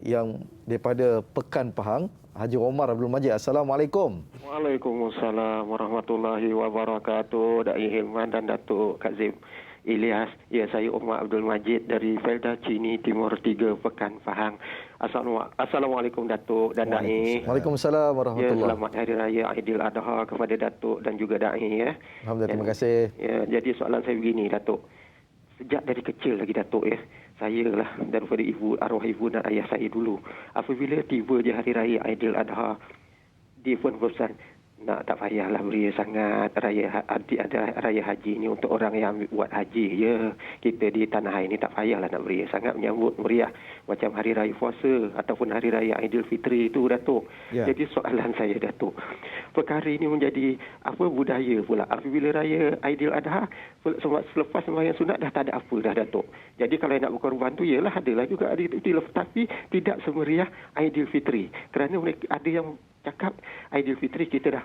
yang daripada Pekan Pahang, Haji Omar Abdul Majid. Assalamualaikum. Waalaikumsalam warahmatullahi wabarakatuh. Dai Hilman dan Datuk Kazim Ilyas. Ya, saya Omar Abdul Majid dari Felda Cini Timur 3 Pekan Pahang. Assalamualaikum Datuk dan Dai. Waalaikumsalam Ya, warahmatullahi. selamat Hari Raya Aidiladha kepada Datuk dan juga Dai ya. Alhamdulillah, terima kasih. Ya, jadi soalan saya begini Datuk. Sejak dari kecil lagi Datuk ya, saya lah daripada arwah ibu dan ayah saya dulu. Apabila tiba je Hari Raya Aidiladha, dia pun berpesan, nak tak payahlah beria sangat raya haji ni untuk orang yang buat haji je. Kita di tanah air ni tak payahlah nak beria sangat menyambut meriah macam hari raya puasa ataupun hari raya Aidilfitri itu Datuk. Ya. Jadi soalan saya Datuk, perkara ini menjadi budaya pula. Apabila raya Aidiladha selepas sembahyang sunat dah tak ada apa dah Datuk. Jadi kalau nak berkorban tu ialah adalah juga Aidilfitri, tapi tidak semeriah Aidilfitri. Kerana mereka ada yang cakap Aidilfitri kita dah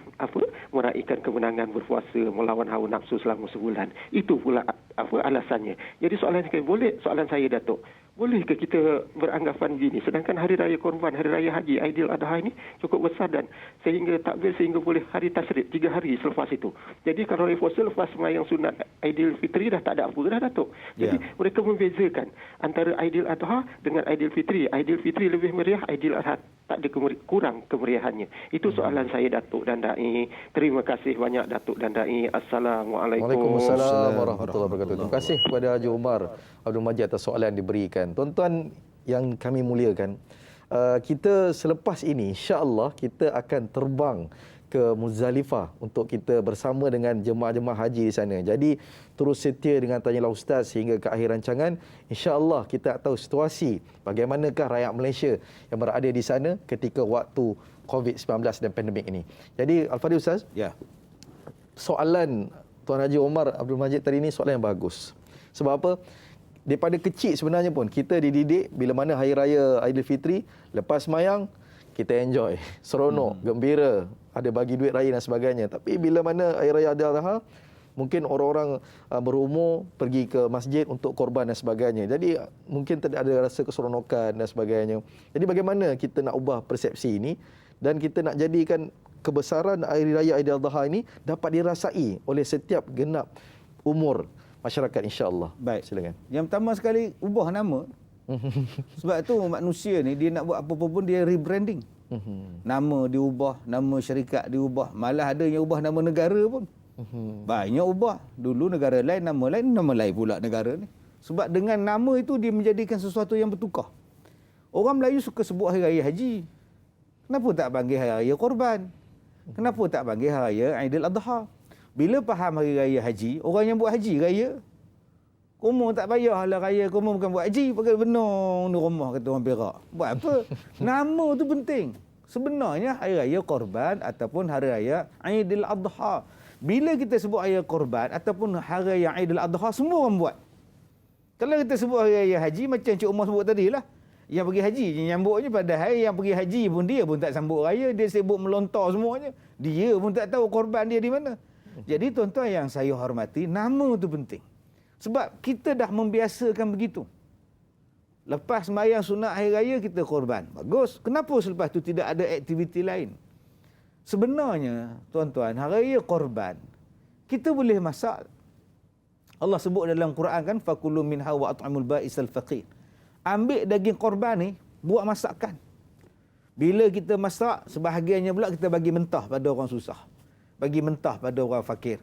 meraihkan kemenangan berpuasa melawan hawa nafsu selama sebulan. Itu pula alasannya. Jadi soalan saya Datuk, bolehkah kita beranggapan begini sedangkan hari raya korban, hari raya haji Aidiladha ini cukup besar dan sehingga takbir sehingga boleh hari tasrik 3 hari selepas itu. Jadi kalau raya puasa lepas sembahyang sunat Aidilfitri dah tak ada apa dah Datuk. Jadi mereka membezakan antara Aidiladha dengan Aidilfitri. Aidilfitri lebih meriah, Aidiladha tak ada kurang kemeriahannya. Itu soalan saya Datuk dan Dai. Terima kasih banyak Datuk dan Dai. Assalamualaikum. Waalaikumsalam warahmatullahi wabarakatuh. Terima kasih kepada Haji Omar Abdul Majid atas soalan yang diberikan. Tuan-tuan yang kami muliakan, kita selepas ini insya-Allah kita akan terbang ke Muzdalifah untuk kita bersama dengan jemaah-jemaah haji di sana. Jadi terus setia dengan Tanyalah Ustaz sehingga ke akhir rancangan. InsyaAllah kita tahu situasi bagaimanakah rakyat Malaysia yang berada di sana ketika waktu COVID-19 dan pandemik ini. Jadi Al-Fadhil Ustaz, Ya. soalan Tuan Haji Omar Abdul Majid tadi ni soalan yang bagus. Sebab apa? Daripada kecil sebenarnya pun kita dididik bila mana hari raya Aidilfitri, lepas sembahyang kita enjoy, seronok, gembira, ada bagi duit raya dan sebagainya. Tapi bila mana hari raya Aidiladha, mungkin orang-orang berumur pergi ke masjid untuk korban dan sebagainya. Jadi mungkin tidak ada rasa keseronokan dan sebagainya. Jadi bagaimana kita nak ubah persepsi ini dan kita nak jadikan kebesaran hari raya Aidiladha ini dapat dirasai oleh setiap genap umur masyarakat, insya-Allah. Baik. Silakan. Yang pertama sekali, ubah nama. Sebab tu manusia ni dia nak buat apa-apa pun dia rebranding. Nama diubah, nama syarikat diubah, malah ada yang ubah nama negara pun. Banyak ubah. Dulu negara lain nama lain pula negara ni. Sebab dengan nama itu dia menjadikan sesuatu yang bertukar. Orang Melayu suka sebut hari raya haji. Kenapa tak panggil hari raya korban? Kenapa tak panggil hari raya Aidiladha? Bila faham hari raya haji, orang yang buat haji raya, Kumur tak payahlah raya, kumur bukan buat haji, pakai benong di rumah, kata orang Perak. Buat apa? Nama tu penting. Sebenarnya hari raya korban ataupun hari raya Aidiladha. Bila kita sebut hari raya korban ataupun hari raya Aidiladha, semua orang buat. Kalau kita sebut hari raya haji, macam Cik Umar sebut tadi lah, yang pergi haji je nyambutnya, padahal yang pergi haji pun dia pun tak sambut raya, dia sibuk melontar semuanya. Dia pun tak tahu korban dia di mana. Jadi tuan-tuan yang saya hormati, nama tu penting. Sebab kita dah membiasakan begitu. Lepas sembahyang sunat hari raya kita korban. Bagus. Kenapa selepas tu tidak ada aktiviti lain? Sebenarnya tuan-tuan, hari raya korban kita boleh masak. Allah sebut dalam Quran kan, fakulu minha wa at'amul ba'isal faqir. Ambil daging korban ni, buat masakan. Bila kita masak, sebahagiannya pula kita bagi mentah pada orang susah. Bagi mentah pada orang fakir.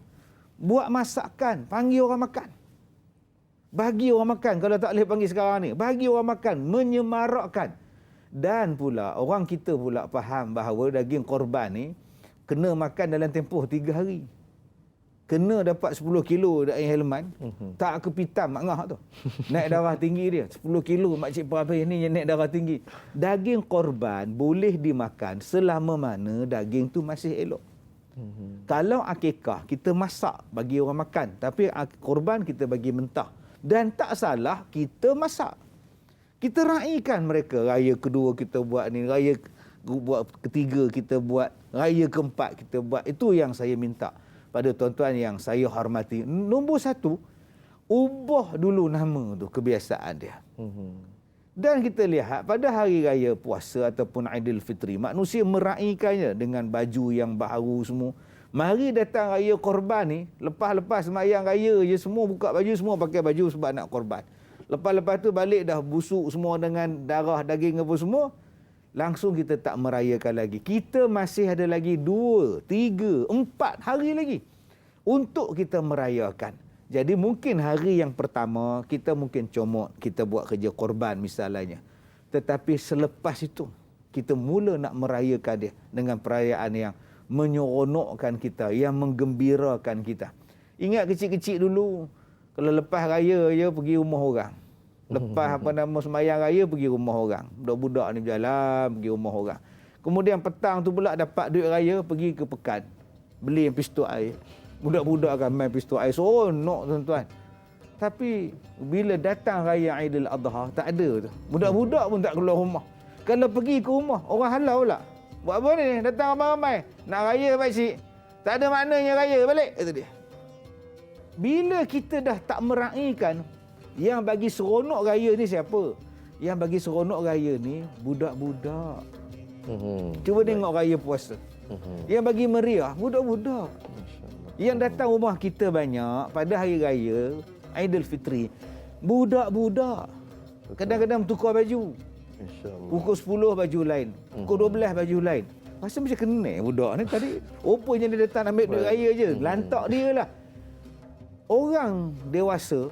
Buat masakan, panggil orang makan. Bagi orang makan, kalau tak boleh panggil sekarang ni. Bagi orang makan, menyemarakkan. Dan pula orang kita pula faham bahawa daging korban ni kena makan dalam tempoh 3 hari. Kena dapat 10 kilo daging helman, tak kepitam mak ngah tu. Naik darah tinggi dia. 10 kilo makcik perabih ni yang naik darah tinggi. Daging korban boleh dimakan selama mana daging tu masih elok. Kalau akikah kita masak bagi orang makan, tapi korban kita bagi mentah. Dan tak salah kita masak. Kita raikan mereka. Raya kedua kita buat ni, raya buat ketiga kita buat, raya keempat kita buat. Itu yang saya minta pada tuan-tuan yang saya hormati. Nombor 1, ubah dulu nama tu, kebiasaan dia. Dan kita lihat pada hari raya puasa ataupun Aidilfitri, manusia meraikannya dengan baju yang baru semua. Mari datang raya korban ni, lepas-lepas sembahyang raya je semua buka baju, semua pakai baju sebab nak korban. Lepas-lepas tu balik dah busuk semua dengan darah daging apa semua. Langsung kita tak merayakan lagi. Kita masih ada lagi 2, 3, 4 hari lagi untuk kita merayakan. Jadi mungkin hari yang pertama kita mungkin comot, kita buat kerja korban misalnya. Tetapi selepas itu kita mula nak merayakan dia dengan perayaan yang menyeronokkan kita, yang menggembirakan kita. Ingat kecil-kecil dulu, kalau lepas raya je pergi rumah orang. Lepas sembahyang raya pergi rumah orang. Budak-budak ni berjalan pergi rumah orang. Kemudian petang tu pula dapat duit raya pergi ke pekan. Beli pistol air. Budak-budak akan main pistol air. Seronok tuan-tuan. Tapi bila datang raya Aidil Adha tak ada tu. Budak-budak pun tak keluar rumah. Kalau pergi ke rumah orang halau pula. Buat apa ni? Datang ramai-ramai. Nak raya pakcik. Tak ada maknanya raya balik. Itu dia. Bila kita dah tak meraikan, yang bagi seronok raya ni siapa? Yang bagi seronok raya ni budak-budak. Cuba tengok raya puasa. Yang bagi meriah budak-budak. Yang datang rumah kita banyak pada hari raya Aidilfitri, budak-budak. Kadang-kadang tukar baju. Pukul 10 baju lain, pukul 12 baju lain. Rasa macam kena budak ni tadi. Rupanya dia datang ambil duit raya je. Lantak dia lah. Orang dewasa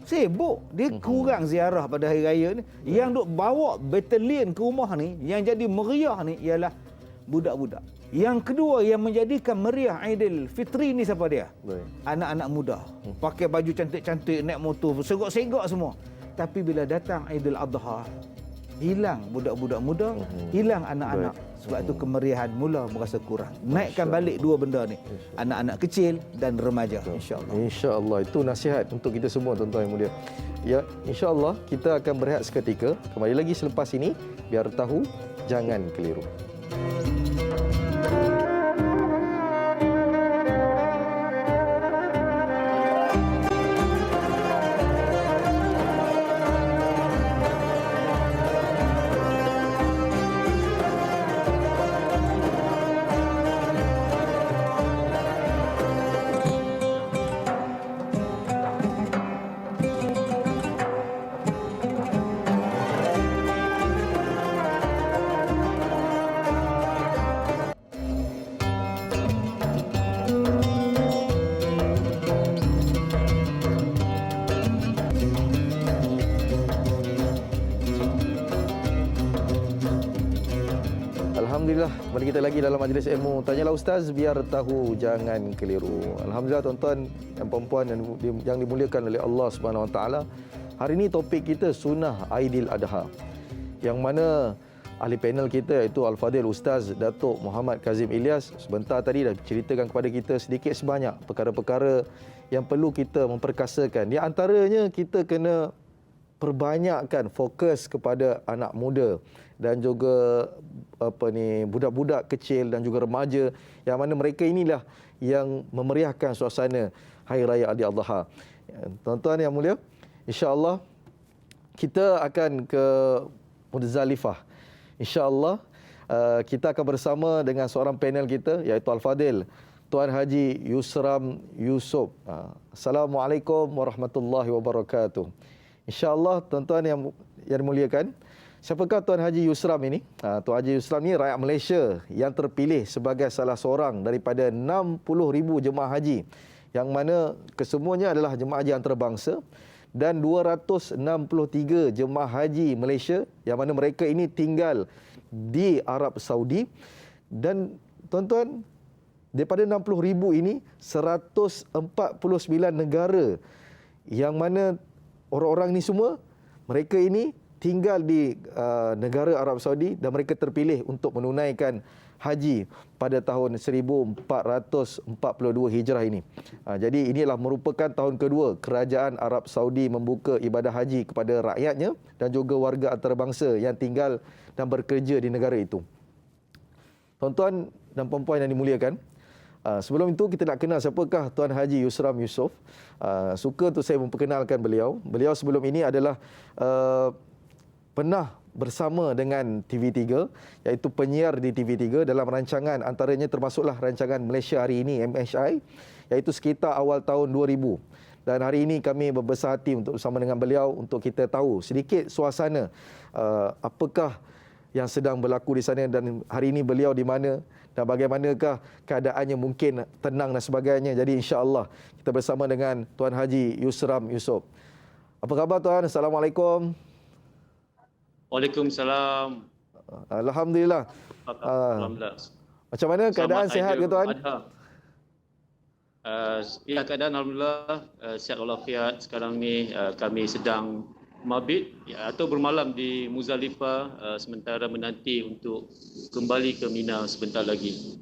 sibuk, dia kurang ziarah pada hari raya ni. Yang duk bawa batalion ke rumah ni, yang jadi meriah ni ialah budak-budak. Yang kedua yang menjadikan meriah Aidilfitri ni siapa dia? Anak-anak muda. Pakai baju cantik-cantik, naik motor, segak-segak semua. Tapi bila datang Aidil Adha, hilang budak-budak muda, hilang anak-anak. Sebab itu kemeriahan mula merasa kurang. Naikkan balik dua benda ni, anak-anak kecil dan remaja, insya-Allah. Insya-Allah, itu nasihat untuk kita semua tuan-tuan yang mulia. Ya, insya-Allah kita akan berehat seketika. Kembali lagi selepas ini, biar tahu jangan keliru. Alhamdulillah, kembali kita lagi dalam majlis ilmu Tanyalah Ustaz, biar tahu jangan keliru. Alhamdulillah tuan-tuan dan puan-puan yang dimuliakan oleh Allah Subhanahu Wa Taala. Hari ini topik kita sunnah Aidil Adha, yang mana ahli panel kita iaitu Al-Fadhil Ustaz Datuk Muhammad Kazim Ilyas sebentar tadi dah ceritakan kepada kita sedikit sebanyak perkara-perkara yang perlu kita memperkasakan. Di antaranya kita kena perbanyakkan fokus kepada anak muda dan juga budak-budak kecil dan juga remaja, yang mana mereka inilah yang memeriahkan suasana Hari Raya Aidil Adha. Tuan-tuan yang mulia, insya-Allah kita akan ke Muzdalifah. InsyaAllah kita akan bersama dengan seorang panel kita iaitu Al-Fadhil Tuan Haji Yusram Yusof. Assalamualaikum warahmatullahi wabarakatuh. InsyaAllah tuan-tuan yang dimuliakan, siapakah Tuan Haji Yusram ini? Tuan Haji Yusram ini rakyat Malaysia yang terpilih sebagai salah seorang daripada 60,000 jemaah haji, yang mana kesemuanya adalah jemaah haji antarabangsa. dan 263 jemaah haji Malaysia yang mana mereka ini tinggal di Arab Saudi. Dan tuan-tuan, daripada 60,000 ini 149 negara yang mana orang-orang ni semua mereka ini tinggal di negara Arab Saudi dan mereka terpilih untuk menunaikan haji pada tahun 1442 Hijrah ini. Jadi inilah merupakan tahun kedua kerajaan Arab Saudi membuka ibadah haji kepada rakyatnya dan juga warga antarabangsa yang tinggal dan bekerja di negara itu. Tuan-tuan dan puan-puan yang dimuliakan, sebelum itu kita nak kenal siapakah Tuan Haji Yusram Yusof. Suka untuk saya memperkenalkan beliau. Beliau sebelum ini adalah pernah bersama dengan TV3, iaitu penyiar di TV3 dalam rancangan, antaranya termasuklah rancangan Malaysia Hari Ini MHI, iaitu sekitar awal tahun 2000. Dan hari ini kami berbesar hati untuk bersama dengan beliau untuk kita tahu sedikit suasana apakah yang sedang berlaku di sana dan hari ini beliau di mana dan bagaimanakah keadaannya, mungkin tenang dan sebagainya. Jadi insya-Allah kita bersama dengan Tuan Haji Yusram Yusof. Apa khabar tuan? Assalamualaikum. Waalaikumsalam. Alhamdulillah. Alhamdulillah. Macam mana keadaan, sihat ke tuan? Ya, keadaan alhamdulillah sihat walafiat. Sekarang ni kami sedang mabit atau bermalam di Muzdalifah sementara menanti untuk kembali ke Mina sebentar lagi.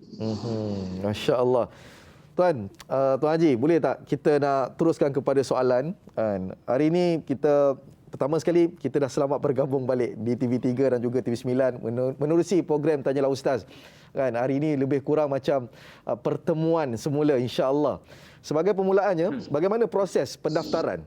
Masya-Allah. Tuan, Tuan Haji, boleh tak kita nak teruskan kepada soalan? Hari ini kita pertama sekali kita dah selamat bergabung balik di TV3 dan juga TV9 menerusi program Tanyalah Ustaz. Kan hari ini lebih kurang macam pertemuan semula insya-Allah. Sebagai permulaannya, bagaimana proses pendaftaran?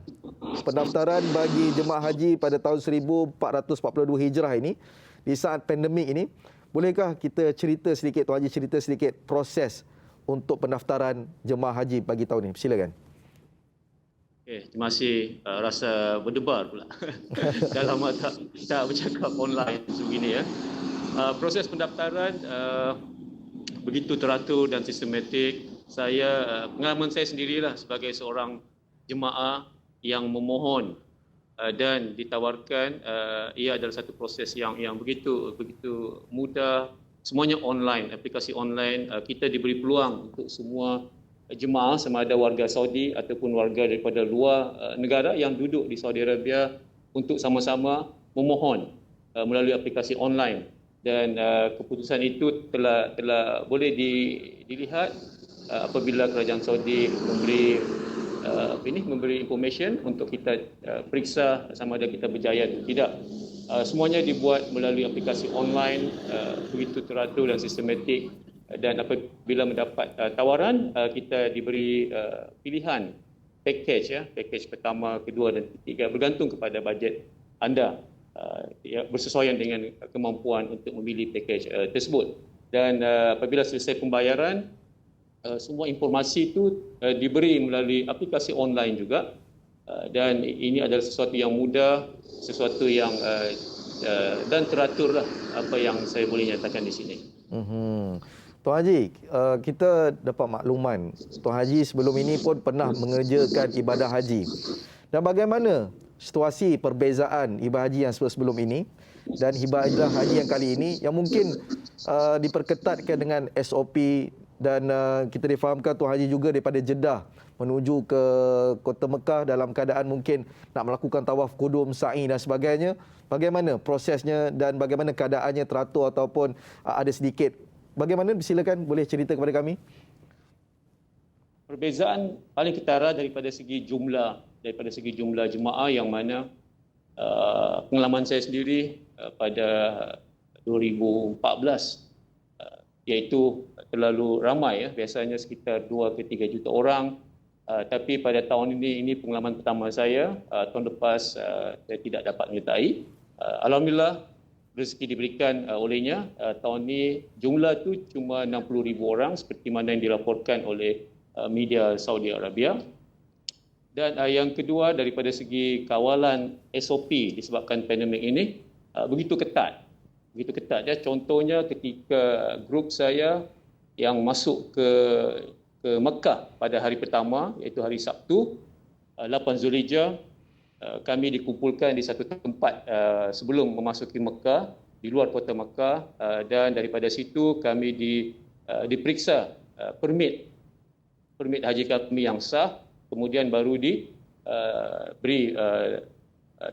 Pendaftaran bagi jemaah haji pada tahun 1442 Hijrah ini di saat pandemik ini. Bolehkah kita cerita sedikit, Tuan Haji cerita sedikit proses untuk pendaftaran jemaah haji pagi tahun ini? Silakan. Terima kasih. Rasa berdebar pula. Dah lama tak bercakap online sebegini ya. Proses pendaftaran begitu teratur dan sistematik. Pengalaman saya sendirilah sebagai seorang jemaah yang memohon dan ditawarkan, ia adalah satu proses yang begitu mudah. Semuanya online, aplikasi online. Kita diberi peluang untuk semua jemaah sama ada warga Saudi ataupun warga daripada luar negara yang duduk di Saudi Arabia untuk sama-sama memohon melalui aplikasi online. Dan keputusan itu telah boleh dilihat apabila kerajaan Saudi memberi information untuk kita periksa sama ada kita berjaya atau tidak. Semuanya dibuat melalui aplikasi online, begitu teratur dan sistematik. Dan apabila mendapat tawaran, kita diberi pilihan package pertama, kedua dan ketiga bergantung kepada bajet anda, bersesuaian dengan kemampuan untuk memilih package tersebut. Dan apabila selesai pembayaran, semua informasi itu diberi melalui aplikasi online juga. Dan ini adalah sesuatu yang mudah, sesuatu yang dan teraturlah apa yang saya boleh nyatakan di sini. Tuan Haji, kita dapat makluman Tuan Haji sebelum ini pun pernah mengerjakan ibadah haji. Dan bagaimana situasi perbezaan ibadah haji yang sebelum ini dan ibadah haji yang kali ini yang mungkin diperketatkan dengan SOP dan kita difahamkan Tuan Haji juga daripada Jeddah menuju ke Kota Mekah dalam keadaan mungkin nak melakukan tawaf kudum, sa'i dan sebagainya. Bagaimana prosesnya dan bagaimana keadaannya teratur ataupun ada sedikit? Bagaimana? Silakan, boleh cerita kepada kami. Perbezaan paling ketara daripada segi jumlah jemaah yang mana pengalaman saya sendiri pada 2014 iaitu terlalu ramai biasanya sekitar 2 ke 3 juta orang, tapi pada tahun ini pengalaman pertama saya. Tahun lepas saya tidak dapat menyertai. Alhamdulillah rezeki diberikan olehnya. Tahun ini jumlah tu cuma 60,000 orang seperti mana yang dilaporkan oleh media Saudi Arabia. Dan yang kedua, daripada segi kawalan SOP disebabkan pandemik ini begitu ketat ya. Contohnya ketika grup saya yang masuk ke Mekah pada hari pertama iaitu hari Sabtu 8 Zulhijjah, kami dikumpulkan di satu tempat sebelum memasuki Mekah, di luar kota Mekah, dan daripada situ kami diperiksa permit haji kami yang sah, kemudian baru diberi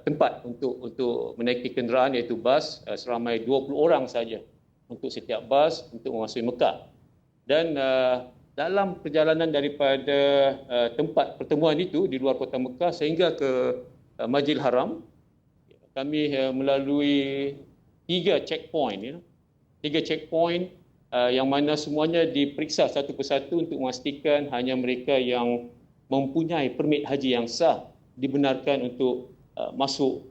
tempat untuk menaiki kenderaan iaitu bas seramai 20 orang saja untuk setiap bas untuk memasuki Mekah. Dan dalam perjalanan daripada tempat pertemuan itu di luar kota Mekah sehingga ke Masjidil Haram, kami melalui 3 checkpoint, yang mana semuanya diperiksa satu persatu untuk memastikan hanya mereka yang mempunyai permit haji yang sah dibenarkan untuk masuk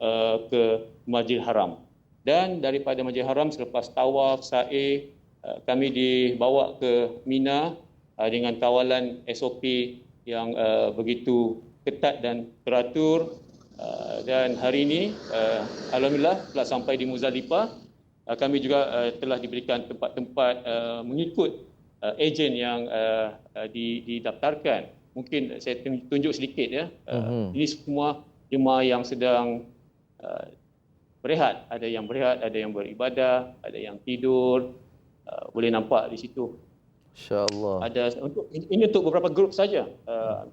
ke Masjidil Haram. Dan daripada Masjidil Haram selepas tawaf, sa'i, kami dibawa ke Mina dengan kawalan SOP yang begitu ketat dan teratur. Dan hari ini alhamdulillah telah sampai di Muzdalifah. Kami juga telah diberikan tempat-tempat mengikut ejen yang didaftarkan. Mungkin saya tunjuk sedikit ya. Ini semua jemaah yang sedang berehat, ada yang berehat, ada yang beribadah, ada yang tidur. Boleh nampak di situ. Insya-Allah. Ini untuk beberapa grup saja.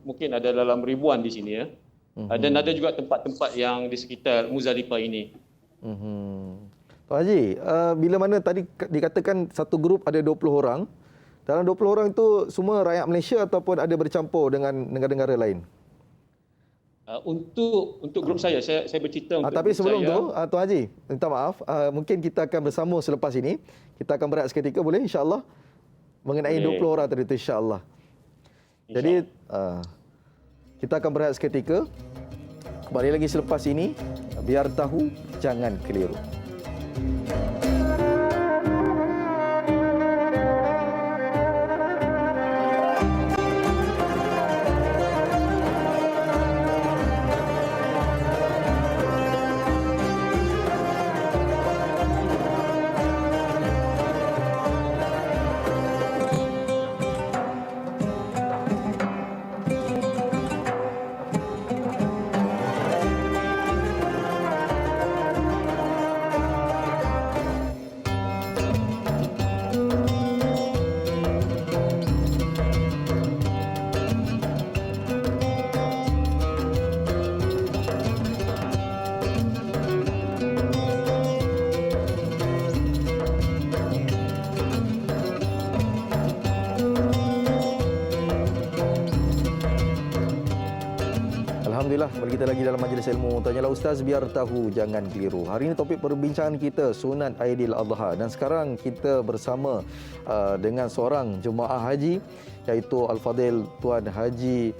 Mungkin ada dalam ribuan di sini ya. Dan ada juga tempat-tempat yang di sekitar Muzdalifah ini. Tuan Haji, bila mana tadi dikatakan satu grup ada 20 orang, dalam 20 orang itu semua rakyat Malaysia ataupun ada bercampur dengan negara-negara lain? Untuk grup saya bercerita untuk tapi grup sebelum saya. tu, Tuan Haji, minta maaf, mungkin kita akan bersambung selepas ini. Kita akan berehat seketika, boleh insya-Allah? Mengenai 20 orang tadi itu insya-Allah. Jadi kita akan berehat seketika. Kembali lagi selepas ini. Biar tahu, jangan keliru. Alhamdulillah, kembali kita lagi dalam majlis ilmu Tanyalah Ustaz biar tahu jangan keliru. Hari ini topik perbincangan kita sunat Aidil Adha, dan sekarang kita bersama dengan seorang jemaah haji iaitu Al-Fadil Tuan Haji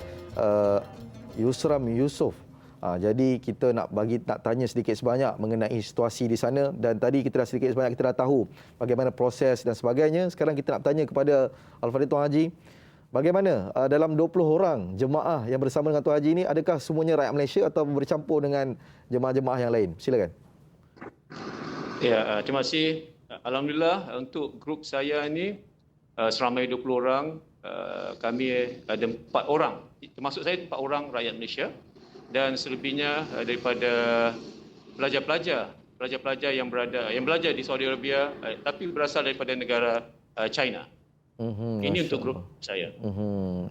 Yusram Yusof. Jadi kita nak tanya sedikit sebanyak mengenai situasi di sana, dan tadi kita dah sedikit sebanyak kita dah tahu bagaimana proses dan sebagainya. Sekarang kita nak tanya kepada Al-Fadil Tuan Haji, bagaimana dalam 20 orang jemaah yang bersama dengan Tuan Haji ini, adakah semuanya rakyat Malaysia atau bercampur dengan jemaah-jemaah yang lain? Silakan. Ya, terima kasih. Alhamdulillah untuk grup saya ini seramai 20 orang, kami ada 4 orang. Termasuk saya 4 orang rakyat Malaysia, dan selebihnya daripada pelajar-pelajar yang belajar di Saudi Arabia tapi berasal daripada negara China. Ini untuk grup saya.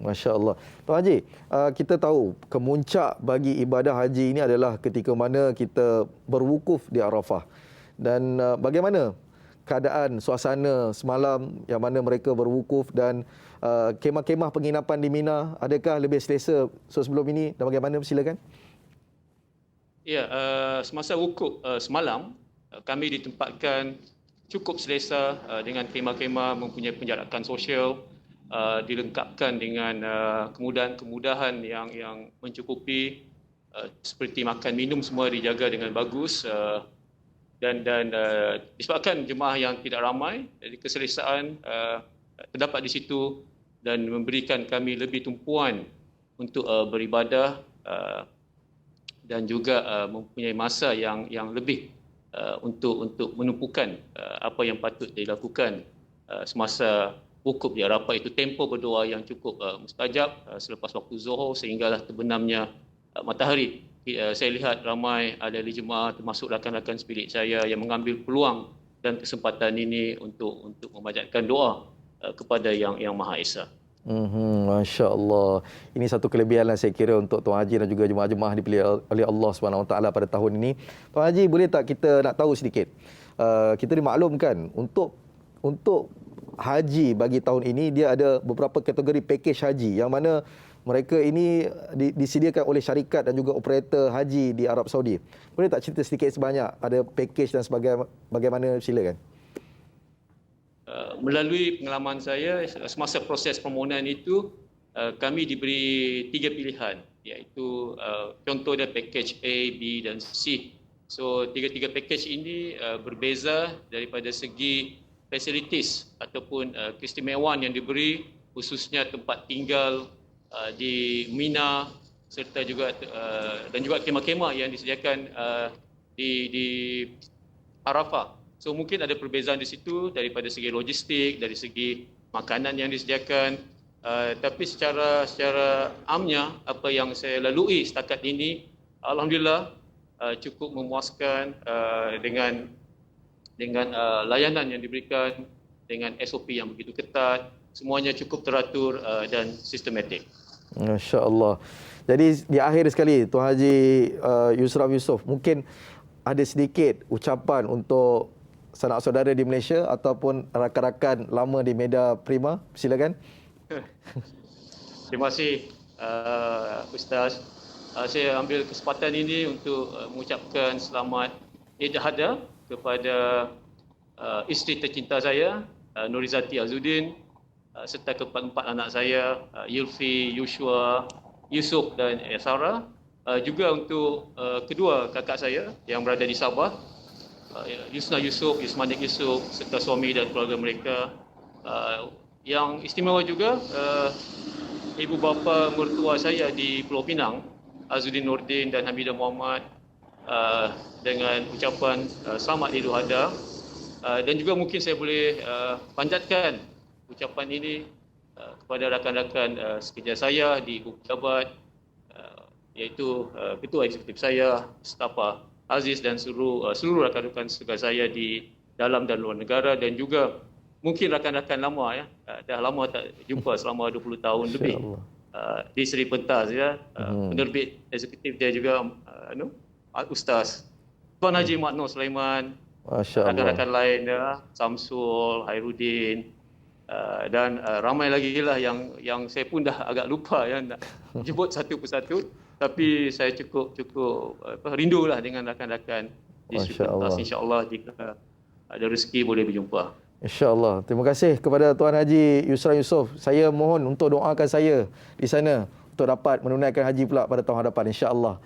Masya Allah. Tuan Haji, kita tahu kemuncak bagi ibadah haji ini adalah ketika mana kita berwukuf di Arafah. Dan bagaimana keadaan suasana semalam yang mana mereka berwukuf, dan kemah-kemah penginapan di Mina, adakah lebih selesa sebelum ini dan bagaimana? Silakan. Ya, semasa wukuf semalam kami ditempatkan cukup selesa dengan kemah-kemah mempunyai penjarakan sosial, dilengkapkan dengan kemudahan-kemudahan yang mencukupi, seperti makan minum semua dijaga dengan bagus, dan disebabkan jemaah yang tidak ramai, jadi keselesaan terdapat di situ dan memberikan kami lebih tumpuan untuk beribadah dan juga mempunyai masa yang lebih untuk menumpukan apa yang patut dilakukan semasa wukuf di Arafah, itu tempoh berdoa yang cukup mustajab selepas waktu Zuhur sehinggalah terbenamnya matahari. saya lihat ramai ahli jemaah termasuk rakan-rakan spirit saya yang mengambil peluang dan kesempatan ini untuk memanjatkan doa kepada yang Maha Esa. Masya Allah. Ini satu kelebihan lah saya kira untuk Tuan Haji dan juga jemaah-jemaah dipilih oleh Allah SWT pada tahun ini. Tuan Haji, boleh tak kita nak tahu sedikit? Kita dimaklumkan untuk haji bagi tahun ini dia ada beberapa kategori package haji yang mana mereka ini disediakan oleh syarikat dan juga operator haji di Arab Saudi. Boleh tak cerita sedikit sebanyak ada package dan bagaimana, silakan. Melalui pengalaman saya semasa proses permohonan itu, kami diberi 3 pilihan, iaitu contoh dia package A, B dan C. So tiga package ini berbeza daripada segi facilities ataupun keistimewaan yang diberi, khususnya tempat tinggal di Mina serta juga dan juga kemah-kemah yang disediakan di Arafah. So mungkin ada perbezaan di situ daripada segi logistik, dari segi makanan yang disediakan. Tapi secara amnya apa yang saya lalui setakat ini, alhamdulillah cukup memuaskan dengan layanan yang diberikan, dengan SOP yang begitu ketat, semuanya cukup teratur dan sistematik. Masya Allah. Jadi di akhir sekali, Tuan Haji Yusraf Yusof, mungkin ada sedikit ucapan untuk sanak saudara di Malaysia ataupun rakan-rakan lama di Media Prima. Silakan. Terima kasih Ustaz. Saya ambil kesempatan ini untuk mengucapkan selamat Eid Al-Adha kepada isteri tercinta saya, Nurizati Azudin, serta keempat anak saya, Yulfi, Yushua, Yusuf dan Sarah. Juga untuk kedua kakak saya yang berada di Sabah, Yusna Yusuf, Yusmanik Yusuf serta suami dan keluarga mereka. Yang istimewa juga ibu bapa mertua saya di Pulau Pinang, Azudin Nordin dan Hamidah Muhammad, dengan ucapan selamat Idul Adha. Dan juga mungkin saya boleh panjatkan ucapan ini kepada rakan-rakan sekerja saya di Pejabat, iaitu Ketua Eksekutif saya, Mustafa Aziz dan seluruh rakan-rakan sekerja saya di dalam dan luar negara, dan juga mungkin rakan-rakan lama dah lama tak jumpa selama 20 tahun lebih di Seri Pentas penerbit eksekutif dia juga Ustaz Tuan Haji Mat Noor Sulaiman, rakan-rakan lain Samsul, Hairudin, dan ramai lagi lah yang saya pun dah agak lupa nak jemput satu persatu, tapi saya cukup rindulah dengan rakan-rakan di Seri Pentas. InsyaAllah jika ada rezeki boleh berjumpa. InsyaAllah. Terima kasih kepada Tuan Haji Yusraf Yusof. Saya mohon untuk doakan saya di sana untuk dapat menunaikan haji pula pada tahun hadapan, insyaAllah.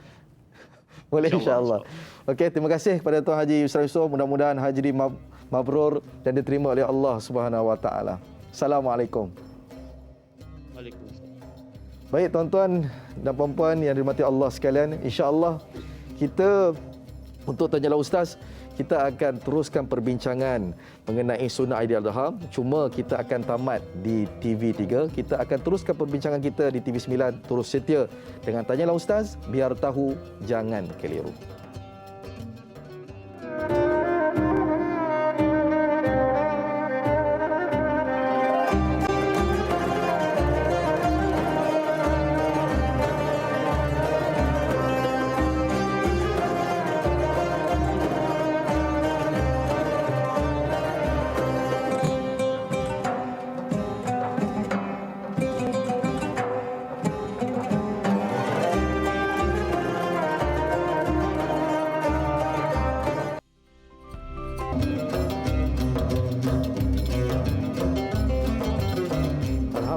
Boleh, insyaAllah. Okey, terima kasih kepada Tuan Haji Yusraf Yusof. Mudah-mudahan haji mabrur dan diterima oleh Allah Subhanahu Wa Taala. Assalamualaikum. Waalaikumsalam. Baik tuan-tuan dan puan-puan yang dirahmati Allah sekalian, insya-Allah kita untuk Tanya Ustaz, kita akan teruskan perbincangan mengenai sunnah Aidil Adha. Cuma kita akan tamat di TV3. Kita akan teruskan perbincangan kita di TV9. Terus setia dengan Tanyalah Ustaz, biar tahu jangan keliru.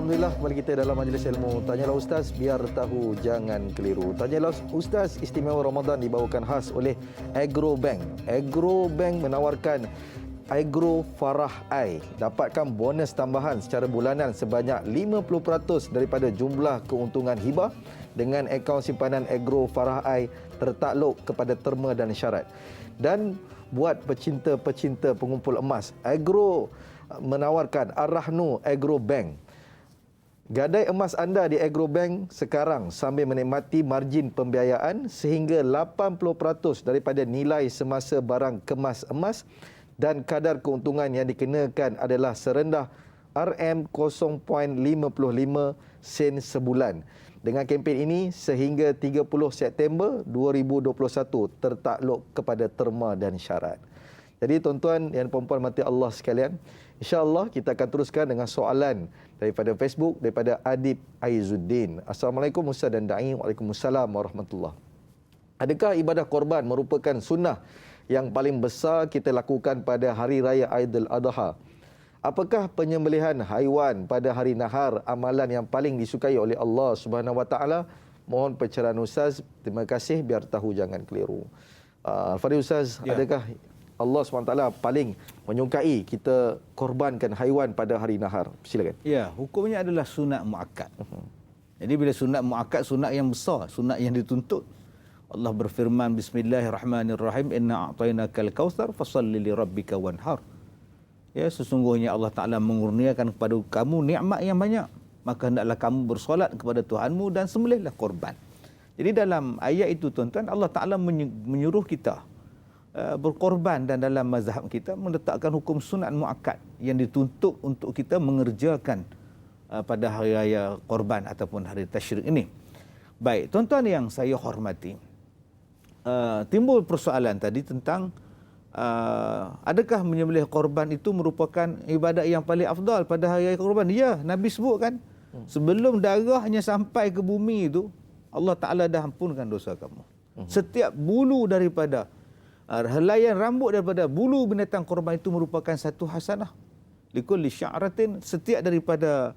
Alhamdulillah, kembali kita dalam majlis ilmu Tanyalah Ustaz, biar tahu jangan keliru. Tanyalah Ustaz istimewa Ramadan dibawakan khas oleh Agro Bank. Agro Bank menawarkan Agro Farah Ai. Dapatkan bonus tambahan secara bulanan sebanyak 50% daripada jumlah keuntungan hibah dengan akaun simpanan Agro Farah Ai tertakluk kepada terma dan syarat. Dan buat pecinta-pecinta pengumpul emas, Agro menawarkan Ar-Rahnu Agro Bank. Gadai emas anda di Agrobank sekarang sambil menikmati margin pembiayaan sehingga 80% daripada nilai semasa barang kemas emas dan kadar keuntungan yang dikenakan adalah serendah RM0.55 sen sebulan. Dengan kempen ini sehingga 30 September 2021 tertakluk kepada terma dan syarat. Jadi tuan-tuan dan puan-puan mati Allah sekalian, insya-Allah kita akan teruskan dengan soalan daripada Facebook daripada Adib Aizuddin. Assalamualaikum Ustaz dan Da'i. Waalaikumsalam warahmatullahi. Adakah ibadah korban merupakan sunnah yang paling besar kita lakukan pada hari raya Aidil Adha? Apakah penyembelihan haiwan pada hari nahar amalan yang paling disukai oleh Allah Subhanahu Wa Taala? Mohon pencerahan Ustaz. Terima kasih, biar tahu jangan keliru. Al-Fadhil Ustaz, adakah Allah SWT paling menyukai kita korbankan haiwan pada hari nahar? Silakan. Ya, hukumnya adalah sunat muakkad. Jadi bila sunat muakkad, sunat yang besar, sunat yang dituntut. Allah berfirman, Bismillahirrahmanirrahim, Inna a'tainakal kautsar fasalli li rabbika wanhar. Ya, sesungguhnya Allah Ta'ala mengurniakan kepada kamu nikmat yang banyak, maka hendaklah kamu bersolat kepada Tuhanmu dan sembelihlah korban. Jadi dalam ayat itu tuan-tuan, Allah Ta'ala menyuruh kita berkorban, dan dalam mazhab kita meletakkan hukum sunat muakkad yang dituntut untuk kita mengerjakan pada hari raya korban ataupun hari tasyrik ini. Baik, tuan-tuan yang saya hormati, timbul persoalan tadi tentang adakah menyembelih korban itu merupakan ibadat yang paling afdal pada hari raya korban? Ya, Nabi sebut kan, sebelum darahnya sampai ke bumi itu, Allah Ta'ala dah ampunkan dosa kamu. Setiap bulu daripada helaian rambut daripada bulu binatang korban itu merupakan satu hasanah. Likulli sya'ratin, setiap daripada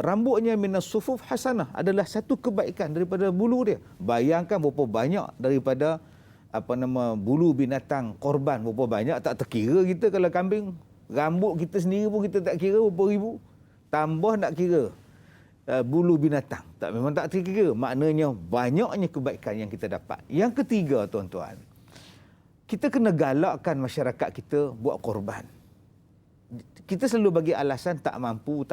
rambutnya minas sufuf hasanah, adalah satu kebaikan daripada bulu dia. Bayangkan berapa banyak daripada bulu binatang korban, berapa banyak tak terkira kita. Kalau kambing, rambut kita sendiri pun kita tak kira berapa ribu, tambah nak kira bulu binatang, memang tak terkira. Maknanya banyaknya kebaikan yang kita dapat. Yang ketiga tuan-tuan, kita kena galakkan masyarakat kita buat korban. Kita selalu bagi alasan tak mampu.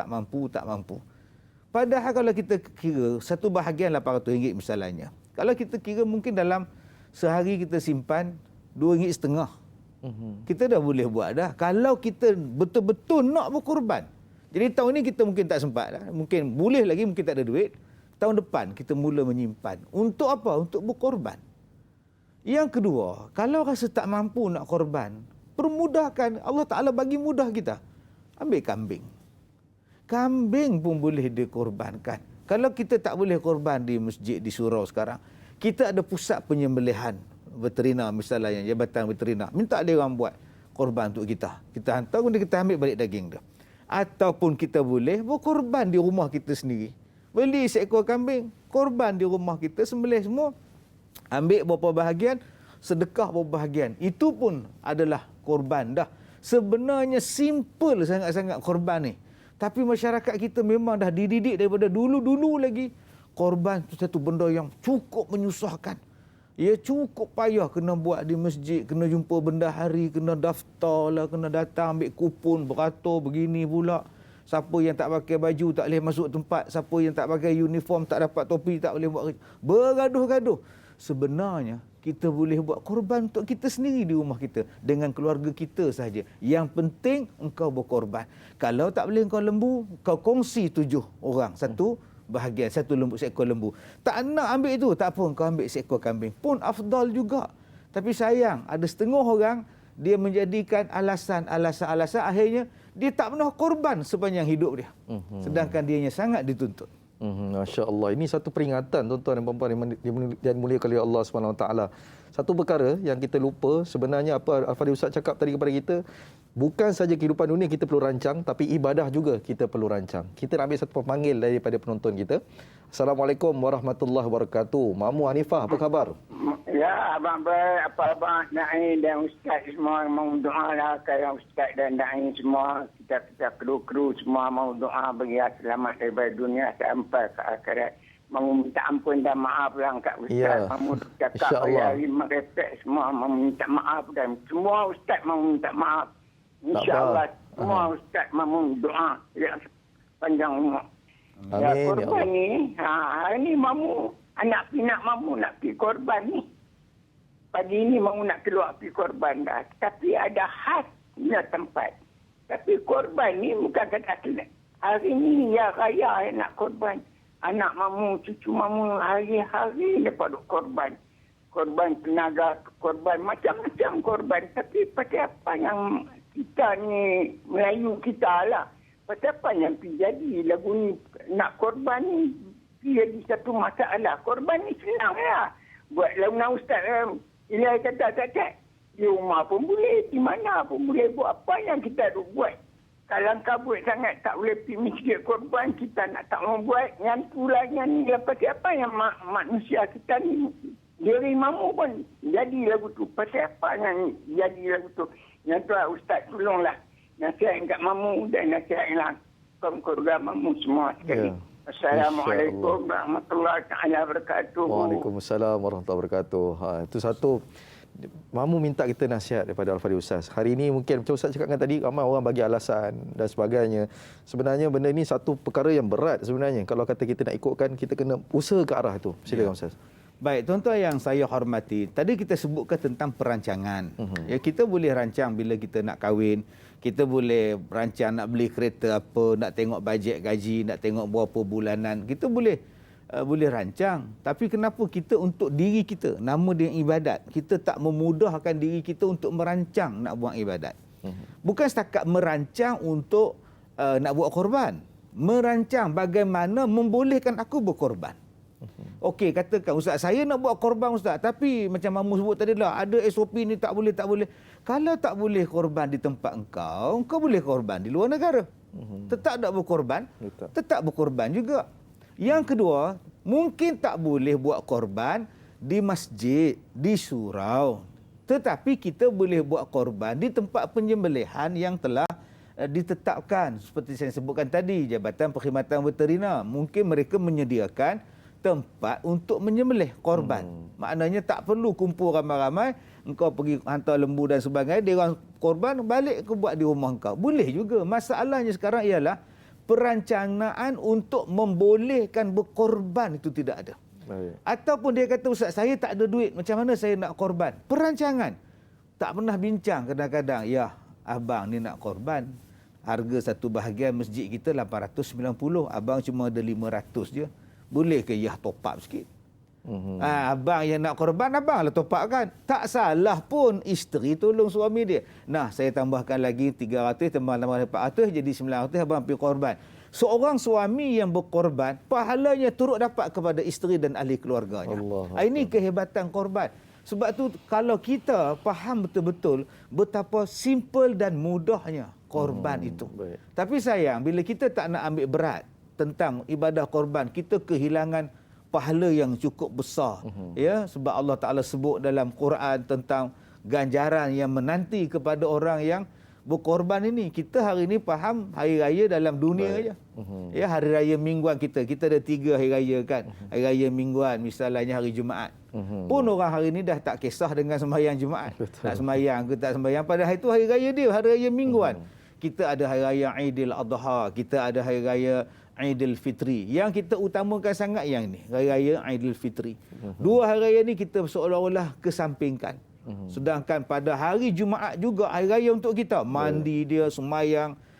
Padahal kalau kita kira satu bahagian RM800 misalnya, kalau kita kira mungkin dalam sehari kita simpan RM2.5, kita dah boleh buat dah. Kalau kita betul-betul nak berkorban. Jadi tahun ini kita mungkin tak sempat dah. Mungkin boleh lagi, mungkin tak ada duit. Tahun depan kita mula menyimpan. Untuk apa? Untuk berkorban. Yang kedua, kalau rasa tak mampu nak korban, permudahkan. Allah Ta'ala bagi mudah kita. Ambil kambing. Kambing pun boleh dikorbankan. Kalau kita tak boleh korban di masjid, di surau sekarang, kita ada pusat penyembelihan veterina misalnya, Jabatan Veterina. Minta dia orang buat korban untuk kita. Kita hantar, kemudian kita ambil balik daging dia. Ataupun kita boleh berkorban di rumah kita sendiri. Beli seekor kambing, korban di rumah kita, sembelih semua. Ambil beberapa bahagian, sedekah beberapa bahagian. Itu pun adalah korban dah. Sebenarnya simple sangat-sangat korban ni. Tapi masyarakat kita memang dah dididik daripada dulu-dulu lagi. Korban itu satu benda yang cukup menyusahkan. Ya, cukup payah, kena buat di masjid, kena jumpa bendahari, kena daftar lah, kena datang ambil kupon, beratur, begini pula. Siapa yang tak pakai baju tak boleh masuk tempat. Siapa yang tak pakai uniform, tak dapat topi, tak boleh buat. Bergaduh-gaduh. Sebenarnya kita boleh buat korban untuk kita sendiri di rumah kita, dengan keluarga kita saja. Yang penting engkau berkorban. Kalau tak boleh engkau lembu, kau kongsi 7 orang satu bahagian, satu lembu, seekor lembu. Tak nak ambil itu, tak apa, engkau ambil seekor kambing pun afdal juga. Tapi sayang, ada setengah orang dia menjadikan alasan, akhirnya dia tak pernah korban sepanjang hidup dia. Sedangkan dianya sangat dituntut. Masya Allah. Ini satu peringatan tuan-tuan dan puan-puan yang muliakan oleh Allah SWT. Satu perkara yang kita lupa, sebenarnya apa Al-Fadhil Ustaz cakap tadi kepada kita, bukan saja kehidupan dunia kita perlu rancang, tapi ibadah juga kita perlu rancang. Kita nak ambil satu pemanggil daripada penonton kita. Assalamualaikum warahmatullahi wabarakatuh. Mamu Hanifah, apa khabar? Ya, abang baik. Apa abang Naim dan Ustaz semua mau doa lah, kayak Ustaz dan Naim semua, kita kru-kru semua mau doa bagi selamat daripada dunia sampai ke akhirat. Mau minta ampun dan maaf lah kat Ustaz. Ya, mau cakap hari merepek semua, mau minta maaf, dan semua Ustaz mau minta maaf. InsyaAllah semua Ustaz mau doa ya, panjang umur. Amin, ya korban Allah. ni, hari ni mamu, anak pinak mamu nak pergi korban ni. Pagi ni mamu nak keluar pergi korban dah. Tapi ada khasnya tempat. Tapi korban ni bukan kata kena. Hari ni ya raya nak korban. Anak mamu, cucu mamu hari-hari lepas duk korban. Korban tenaga, korban macam-macam korban. Tapi pasal apa yang kita ni, Melayu kita lah. Pasal apa yang pergi jadi lagu ni, nak korban ni, pergi jadi satu masalah. Korban ni senang lah. Buat lagu ustaz, Ilai kata tak, di rumah pun boleh, di mana pun boleh buat apa yang kita duk buat. Kalau kabut sangat tak boleh pergi masjid korban, kita nak tak mau buat. Yang pulangnya ni lepas apa yang manusia kita ni, diri mamu pun jadi lagu tu. Pasal apa yang jadi lagu tu. Yang tu ustaz tolonglah. Nasihat kat mamu dan nasihat kaum keluarga mamu semua sekali. Assalamualaikum warahmatullahi wabarakatuh. Waalaikumsalam warahmatullahi wabarakatuh. Itu satu. Mamu minta kita nasihat daripada Al-Fadhil Ustaz. Hari ini mungkin macam Ustaz cakapkan tadi, ramai orang bagi alasan dan sebagainya. Sebenarnya benda ini satu perkara yang berat sebenarnya. Kalau kata kita nak ikutkan, kita kena usaha ke arah itu. Silakan Ustaz. Baik, tuan-tuan yang saya hormati, tadi kita sebutkan tentang perancangan. Ya, kita boleh rancang bila kita nak kahwin, kita boleh rancang nak beli kereta apa, nak tengok bajet gaji, nak tengok berapa bulanan. Kita boleh rancang. Tapi kenapa kita untuk diri kita, nama dia ibadat, kita tak memudahkan diri kita untuk merancang nak buat ibadat. Bukan setakat merancang untuk nak buat korban. Merancang bagaimana membolehkan aku berkorban. Okey, katakan Ustaz, saya nak buat korban Ustaz, tapi macam Mamu sebut tadi lah, ada SOP ni tak boleh. Kalau tak boleh korban di tempat engkau boleh korban di luar negara. Tetap tak berkorban, tetap berkorban juga. Yang kedua, mungkin tak boleh buat korban di masjid, di surau. Tetapi kita boleh buat korban di tempat penyembelihan yang telah ditetapkan. Seperti saya sebutkan tadi, Jabatan Perkhidmatan Veterina. Mungkin mereka menyediakan tempat untuk menyembelih korban. Maknanya tak perlu kumpul ramai-ramai, engkau pergi hantar lembu dan sebagainya, dia orang korban, balik kau buat di rumah engkau. Boleh juga. Masalahnya sekarang ialah perancangan untuk membolehkan berkorban itu tidak ada. Baik. Ataupun dia kata, Ustaz, saya tak ada duit, macam mana saya nak korban? Perancangan. Tak pernah bincang kadang-kadang, ya abang ni nak korban, harga satu bahagian masjid kita 890, abang cuma ada 500 je. Boleh ke ya top up sikit? Abang yang nak korban, abang lah top up kan? Tak salah pun isteri tolong suami dia. Nah, saya tambahkan lagi 300, tambah 400, jadi 900, abang pergi korban. Seorang suami yang berkorban, pahalanya turut dapat kepada isteri dan ahli keluarganya. Ini kehebatan korban. Sebab tu kalau kita faham betul-betul betapa simple dan mudahnya korban itu. Baik. Tapi sayang, bila kita tak nak ambil berat tentang ibadah korban, kita kehilangan pahala yang cukup besar. Ya, sebab Allah Taala sebut dalam Quran tentang ganjaran yang menanti kepada orang yang berkorban ini. Kita hari ini faham hari raya dalam dunia aja. Ya, hari raya mingguan kita ada 3 hari raya kan. Hari raya mingguan misalnya hari Jumaat. Pun orang hari ini dah tak kisah dengan sembahyang Jumaat. Nak sembahyang ke tak sembahyang, padahal itu hari raya dia, hari raya mingguan. Kita ada hari raya Aidil Adha, kita ada hari raya Aidil Fitri. Yang kita utamakan sangat yang ini, hari raya Aidil Fitri. Dua hari raya ni kita seolah-olah kesampingkan. Sedangkan pada hari Jumaat juga hari raya untuk kita, mandi dia, sembahyang,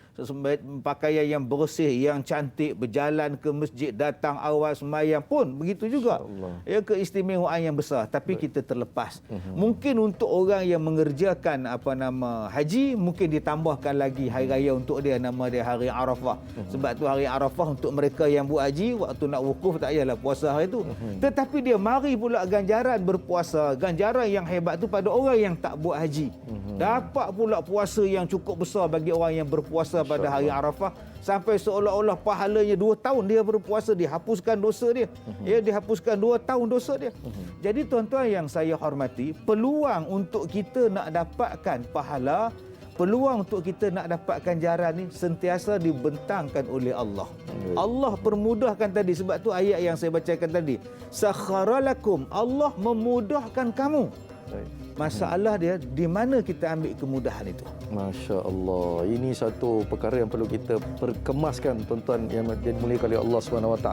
pakaian yang bersih, yang cantik, berjalan ke masjid, datang awal sembahyang pun begitu juga. Ya, keistimewaan yang besar, tapi kita terlepas. Mungkin untuk orang yang mengerjakan haji, mungkin ditambahkan lagi hari raya untuk dia, nama dia hari Arafah. Sebab tu hari Arafah untuk mereka yang buat haji, waktu nak wukuf tak payahlah puasa hari tu. Tetapi dia mari pula ganjaran berpuasa, ganjaran yang hebat tu pada orang yang tak buat haji. Dapat pula puasa yang cukup besar bagi orang yang berpuasa pada hari Arafah, sampai seolah-olah pahalanya 2 tahun dia berpuasa, dihapuskan dosa dia. Ya, dihapuskan 2 tahun dosa dia. Jadi tuan-tuan yang saya hormati, peluang untuk kita nak dapatkan pahala, peluang untuk kita nak dapatkan ganjaran ni sentiasa dibentangkan oleh Allah. Allah permudahkan tadi, sebab tu ayat yang saya bacakan tadi, sakhara lakum, Allah memudahkan kamu Masalah dia di mana kita ambil kemudahan itu. Masya Allah. Ini satu perkara yang perlu kita perkemaskan, tuan-tuan yang dimuliakan oleh Allah SWT.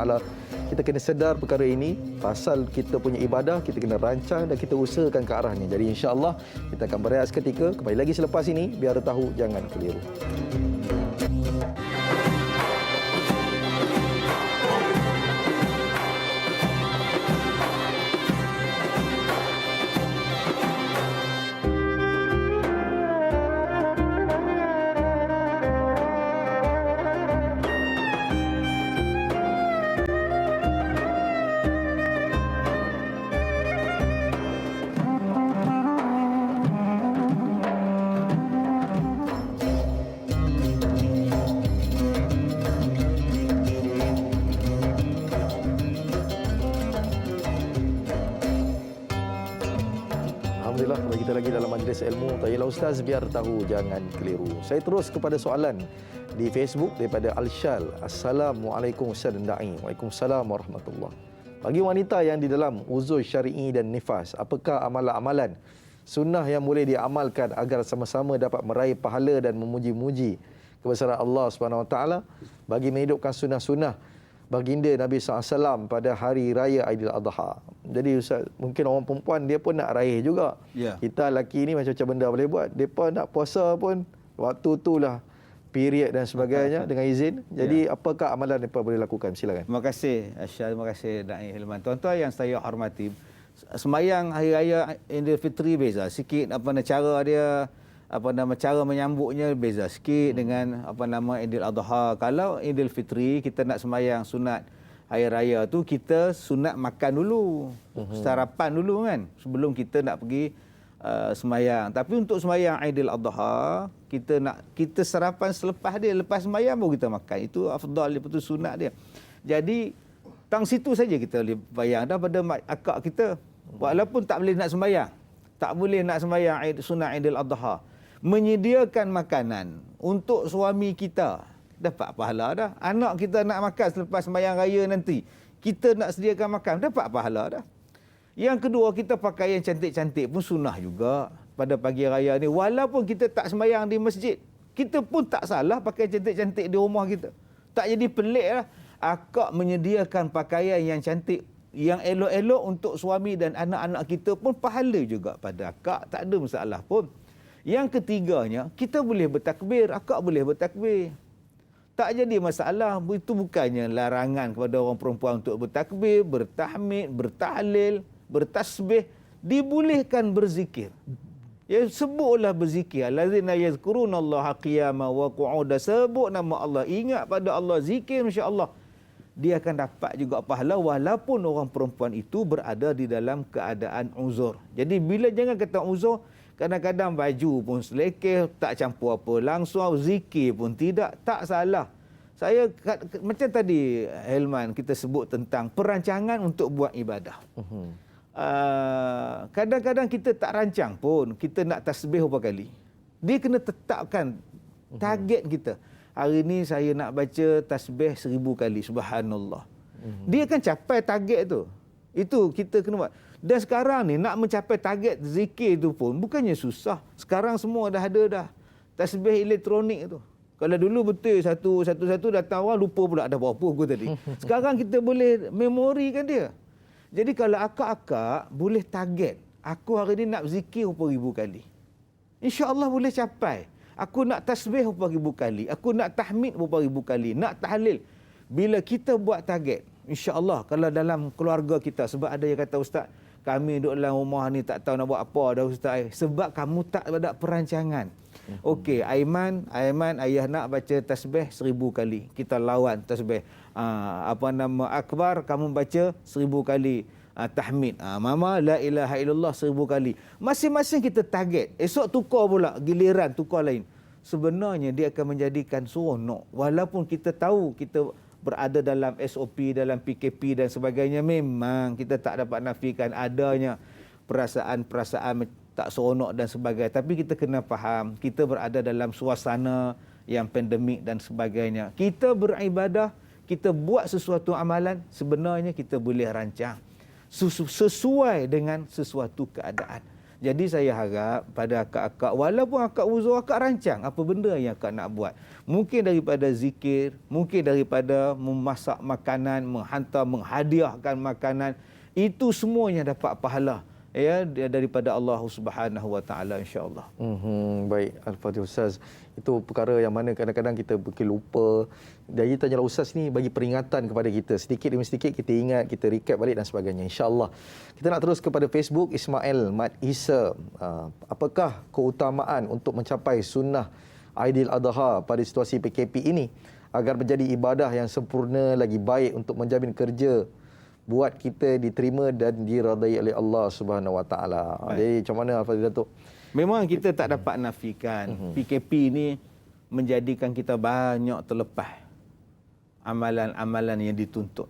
Kita kena sedar perkara ini. Pasal kita punya ibadah, kita kena rancang dan kita usahakan ke arah ni. Jadi insya-Allah kita akan berehat seketika. Kembali lagi selepas ini. Biar tahu, jangan keliru. Alhamdulillah, kembali kita lagi dalam majlis ilmu. Tayyiblah Ustaz, biar tahu, jangan keliru. Saya terus kepada soalan di Facebook daripada Al-Syal. Assalamualaikum Ustaz dan Da'i. Waalaikumsalam warahmatullahi. Bagi wanita yang di dalam uzur syar'i dan nifas, apakah amalan-amalan sunnah yang boleh diamalkan agar sama-sama dapat meraih pahala dan memuji-muji kebesaran Allah SWT bagi menghidupkan sunnah-sunnah baginda Nabi SAW pada hari raya Aidiladha. Jadi Ustaz, mungkin orang perempuan dia pun nak raih juga. Ya. Kita lelaki ni macam-macam benda boleh buat. Depa nak puasa pun waktu itulah period dan sebagainya dengan izin. Jadi apakah amalan depa boleh lakukan? Silakan. Terima kasih Syah, terima kasih Da'i Hilman. Tuan-tuan yang saya hormati, sembahyang hari raya Aidilfitri beza sikit, cara dia, cara menyambutnya beza sikit dengan Aidiladha. Kalau Aidilfitri kita nak sembahyang sunat hari raya tu, kita sunat makan dulu, sarapan dulu kan, sebelum kita nak pergi sembahyang. Tapi untuk sembahyang Aidiladha, kita sarapan selepas dia, lepas sembahyang baru kita makan. Itu afdal, itu sunat dia. Jadi tang situ saja kita boleh bayang daripada akak kita. Walaupun tak boleh nak sembahyang, tak boleh nak sembahyang sunat Aidiladha, menyediakan makanan untuk suami kita, dapat pahala dah. Anak kita nak makan selepas sembahyang raya nanti, kita nak sediakan makan, dapat pahala dah. Yang kedua, kita pakai yang cantik-cantik pun sunnah juga pada pagi raya ni. Walaupun kita tak sembahyang di masjid, kita pun tak salah pakai cantik-cantik di rumah kita. Tak jadi pelik lah. Akak menyediakan pakaian yang cantik, yang elok-elok untuk suami dan anak-anak kita pun pahala juga pada akak. Tak ada masalah pun. Yang ketiganya, kita boleh bertakbir, akak boleh bertakbir. Tak jadi masalah. Itu bukannya larangan kepada orang perempuan untuk bertakbir, bertahmid, bertahlil, bertasbih. Dibolehkan berzikir. Ya, sebutlah berzikir. Allazina yazkurunallaha qiyaman wa qu'udan. Sebut nama Allah, ingat pada Allah, zikir insya-Allah. Dia akan dapat juga pahala walaupun orang perempuan itu berada di dalam keadaan uzur. Jadi bila jangan kata uzur, kadang-kadang baju pun selekeh, tak campur apa langsung, zikir pun tidak, tak salah. Saya macam tadi Helman kita sebut tentang perancangan untuk buat ibadah. Kadang-kadang kita tak rancang pun, kita nak tasbih berapa kali. Dia kena tetapkan target kita. Hari ni saya nak baca tasbih 1000 kali, subhanallah. Dia akan capai target tu. Itu kita kena buat. Dan sekarang ni nak mencapai target zikir tu pun bukannya susah. Sekarang semua dah ada dah. Tasbih elektronik tu. Kalau dulu betul satu-satu datang orang lupa pula ada berapa aku tadi. Sekarang kita boleh memorikan dia. Jadi kalau akak-akak boleh target, aku hari ni nak zikir berapa ribu kali. InsyaAllah boleh capai. Aku nak tasbih berapa ribu kali. Aku nak tahmid berapa ribu kali. Nak tahlil. Bila kita buat target, InsyaAllah kalau dalam keluarga kita, sebab ada yang kata, Ustaz, kami duduk dalam rumah ni tak tahu nak buat apa dah Ustaz. Sebab kamu tak ada perancangan. Okey, Aiman, ayah nak baca tasbih 1000 kali. Kita lawan tasbih. Akbar, kamu baca 1000 kali. Tahmid. Mama, la ilaha illallah 1000 kali. Masing-masing kita target. Esok tukar pula, giliran tukar lain. Sebenarnya dia akan menjadikan seronok. Walaupun kita tahu kita berada dalam SOP, dalam PKP dan sebagainya, memang kita tak dapat nafikan adanya perasaan-perasaan tak seronok dan sebagainya. Tapi kita kena faham, kita berada dalam suasana yang pandemik dan sebagainya. Kita beribadah, kita buat sesuatu amalan, sebenarnya kita boleh rancang sesuai dengan sesuatu keadaan. Jadi saya harap pada akak-akak, walaupun akak uzur, akak rancang apa benda yang akak nak buat. Mungkin daripada zikir, mungkin daripada memasak makanan, menghantar, menghadiahkan makanan. Itu semuanya dapat pahala ya daripada Allah Subhanahu Wa Taala, insya-Allah. Baik, Al-Fatihah Ustaz. Itu perkara yang mana kadang-kadang kita mungkin lupa. Jadi tanyalah Ustaz ni bagi peringatan kepada kita. Sedikit demi sedikit kita ingat, kita recap balik dan sebagainya. InsyaAllah. Kita nak terus kepada Facebook. Ismail Mat Isa. Apakah keutamaan untuk mencapai sunnah Aidil Adha pada situasi PKP ini agar menjadi ibadah yang sempurna lagi baik untuk menjamin kerja buat kita diterima dan diradai oleh Allah Subhanahu Wa Taala. Jadi macam mana Al-Fadhil Datuk? Memang kita tak dapat nafikan PKP ini menjadikan kita banyak terlepas amalan-amalan yang dituntut.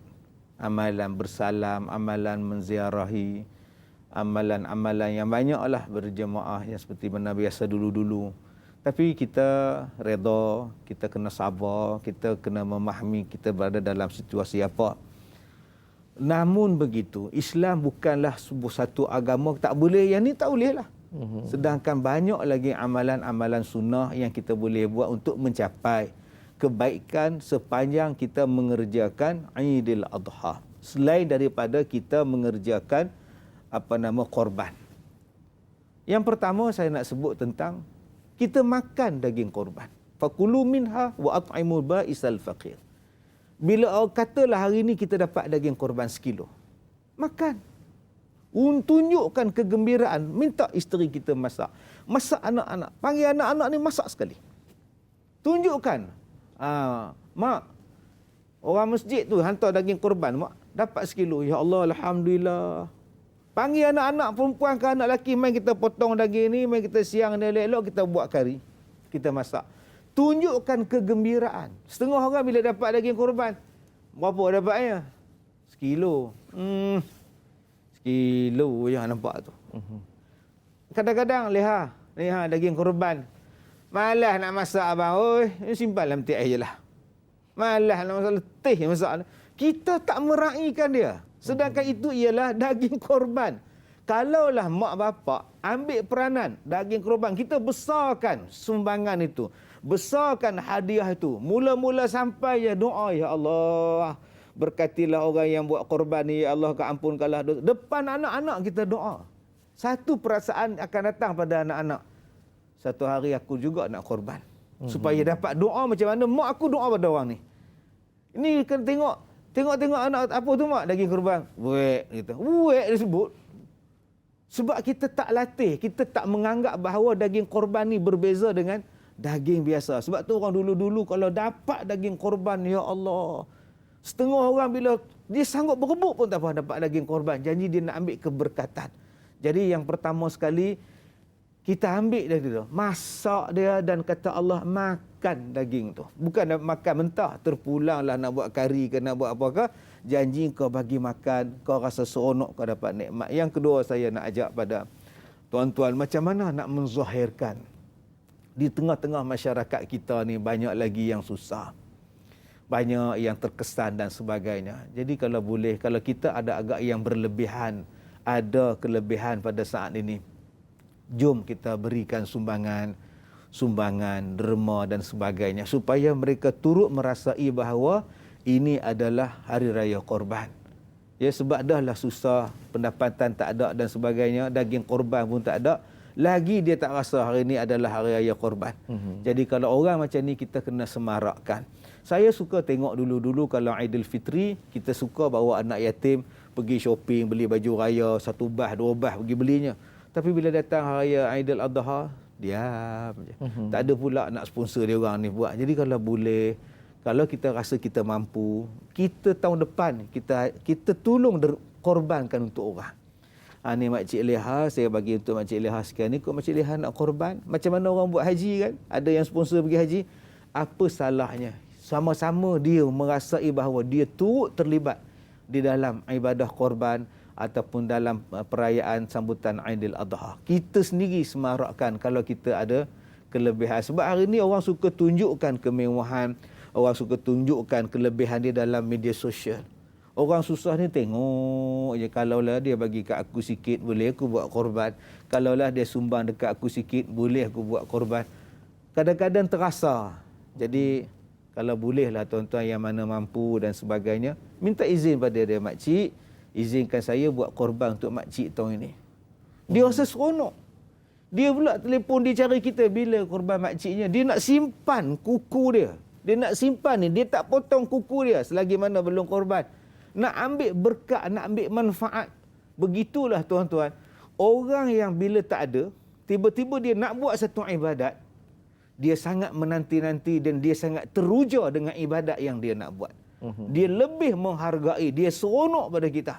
Amalan bersalam, amalan menziarahi, amalan-amalan yang banyaklah berjemaah yang seperti mana biasa dulu-dulu. Tapi kita redha, kita kena sabar, kita kena memahami kita berada dalam situasi apa. Namun begitu, Islam bukanlah sebuah satu agama tak boleh, yang ni tak boleh lah. Sedangkan banyak lagi amalan-amalan sunnah yang kita boleh buat untuk mencapai kebaikan sepanjang kita mengerjakan Aidil Adha. Selain daripada kita mengerjakan korban. Yang pertama saya nak sebut tentang kita makan daging korban. Fakulu minha wa at'imul ba'isal faqir. Bila katalah hari ini kita dapat daging korban 1 kilo. Makan. Tunjukkan kegembiraan. Minta isteri kita masak. Masak anak-anak. Panggil anak-anak ni masak sekali. Tunjukkan. Mak, orang masjid tu hantar daging korban. Mak, dapat 1 kilo. Ya Allah, Alhamdulillah. Panggil anak-anak perempuan ke anak lelaki. Main kita potong daging ni. Main kita siang dan elok-elok kita buat kari. Kita masak. Tunjukkan kegembiraan. Setengah orang bila dapat daging korban, berapa dapatnya? 1 kilo. 1 kilo yang nampak tu. Kadang-kadang lihat daging korban. Malas nak masak abang. Oi, simpan dalam tiap je lah. Malas nak masak, letih masak. Kita tak meraihkan dia. Sedangkan itu ialah daging korban. Kalaulah mak bapak ambil peranan daging korban, kita besarkan sumbangan itu. Besarkan hadiah itu. Mula-mula sampai ya doa, ya Allah, berkatilah orang yang buat korban ni, ya Allah, keampunkanlah dosa. Depan anak-anak kita doa. Satu perasaan akan datang pada anak-anak. Satu hari aku juga nak korban. Supaya dapat doa macam mana mak aku doa pada orang ni. Ini kan tengok anak apa tu mak, daging korban. Wek gitu. Wek disebut. Sebab kita tak latih, kita tak menganggap bahawa daging korban ni berbeza dengan daging biasa. Sebab tu orang dulu-dulu kalau dapat daging korban, ya Allah, setengah orang bila dia sanggup berebut pun tak apa dapat daging korban. Janji dia nak ambil keberkatan. Jadi yang pertama sekali, kita ambil dari dia, masak dia dan kata Allah makan daging tu. Bukan makan mentah, terpulanglah nak buat kari ke nak buat apakah. Janji kau bagi makan, kau rasa seronok, kau dapat nikmat. Yang kedua saya nak ajak pada tuan-tuan, macam mana nak menzahirkan. Di tengah-tengah masyarakat kita ni banyak lagi yang susah. Banyak yang terkesan dan sebagainya. Jadi kalau boleh, kalau kita ada agak yang berlebihan, ada kelebihan pada saat ini, jom kita berikan sumbangan, derma dan sebagainya. Supaya mereka turut merasai bahawa ini adalah hari raya korban. Ya, sebab dah lah susah, pendapatan tak ada dan sebagainya, daging korban pun tak ada. Lagi dia tak rasa hari ini adalah hari raya korban. Jadi kalau orang macam ni kita kena semarakkan. Saya suka tengok dulu-dulu kalau Aidilfitri, kita suka bawa anak yatim pergi shopping, beli baju raya, 1 bah, 2 bah pergi belinya. Tapi bila datang hari raya Aidil Adha, diam je. Tak ada pula nak sponsor dia orang ni buat. Jadi kalau boleh, kalau kita rasa kita mampu, kita tahun depan kita tolong korbankan untuk orang. Ni Makcik Leha, saya bagi untuk Makcik Leha sekian ni. Kok Makcik Leha nak korban? Macam mana orang buat haji kan? Ada yang sponsor pergi haji. Apa salahnya? Sama-sama dia merasai bahawa dia turut terlibat di dalam ibadah korban ataupun dalam perayaan sambutan Aidil Adha. Kita sendiri semarakkan kalau kita ada kelebihan. Sebab hari ni orang suka tunjukkan kemewahan, orang suka tunjukkan kelebihan dia dalam media sosial. Orang susah ni tengok je, kalaulah dia bagi kat aku sikit, boleh aku buat korban. Kalaulah dia sumbang dekat aku sikit, boleh aku buat korban. Kadang-kadang terasa. Jadi kalau bolehlah tuan-tuan yang mana mampu dan sebagainya, minta izin pada dia, makcik, izinkan saya buat korban untuk makcik tahun ini. Dia rasa seronok. Dia pula telefon, dia cari kita bila korban makciknya. Dia nak simpan kuku dia. Dia nak simpan ni, dia tak potong kuku dia selagi mana belum korban. Nak ambil berkat, nak ambil manfaat. Begitulah tuan-tuan. Orang yang bila tak ada, tiba-tiba dia nak buat satu ibadat, dia sangat menanti-nanti dan dia sangat teruja dengan ibadat yang dia nak buat. Dia lebih menghargai, dia seronok pada kita.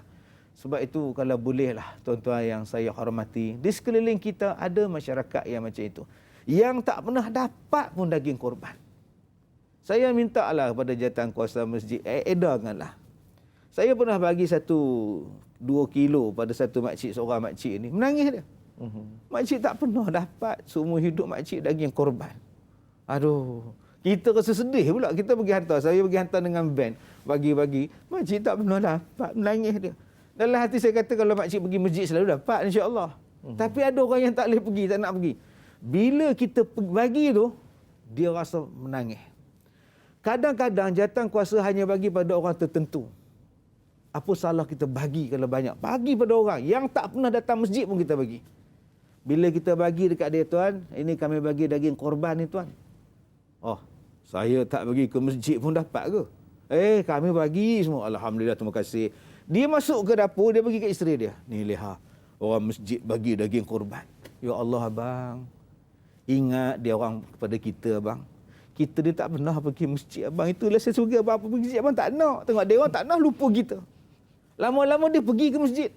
Sebab itu kalau bolehlah tuan-tuan yang saya hormati, di sekeliling kita ada masyarakat yang macam itu, yang tak pernah dapat pun daging korban. Saya mintalah kepada jawatankuasa masjid, edarkanlah. Saya pernah bagi 1-2 kilo pada satu makcik, seorang makcik ni. Menangis dia. Makcik tak pernah dapat seumur hidup makcik daging korban. Aduh, kita rasa sedih pula. Kita pergi hantar, saya pergi hantar dengan van, bagi-bagi. Makcik tak pernah dapat, menangis dia. Dalam hati saya kata kalau makcik pergi masjid selalu dapat, insya-Allah. Tapi ada orang yang tak boleh pergi, tak nak pergi. Bila kita bagi tu, dia rasa menangis. Kadang-kadang jawatankuasa hanya bagi pada orang tertentu. Apa salah kita bagi kalau banyak? Bagi pada orang yang tak pernah datang masjid pun kita bagi. Bila kita bagi dekat dia, tuan, ini kami bagi daging korban ni, tuan. Oh, saya tak bagi ke masjid pun dapat ke? Kami bagi semua. Alhamdulillah, terima kasih. Dia masuk ke dapur, dia bagi ke isteri dia. Ni lihat, orang masjid bagi daging korban. Ya Allah, abang. Ingat dia orang kepada kita, abang. Kita ni tak pernah pergi masjid, abang. Itulah saya suka abang pergi masjid, abang tak nak. Tengok dia orang tak nak, lupa kita. Lama-lama dia pergi ke masjid.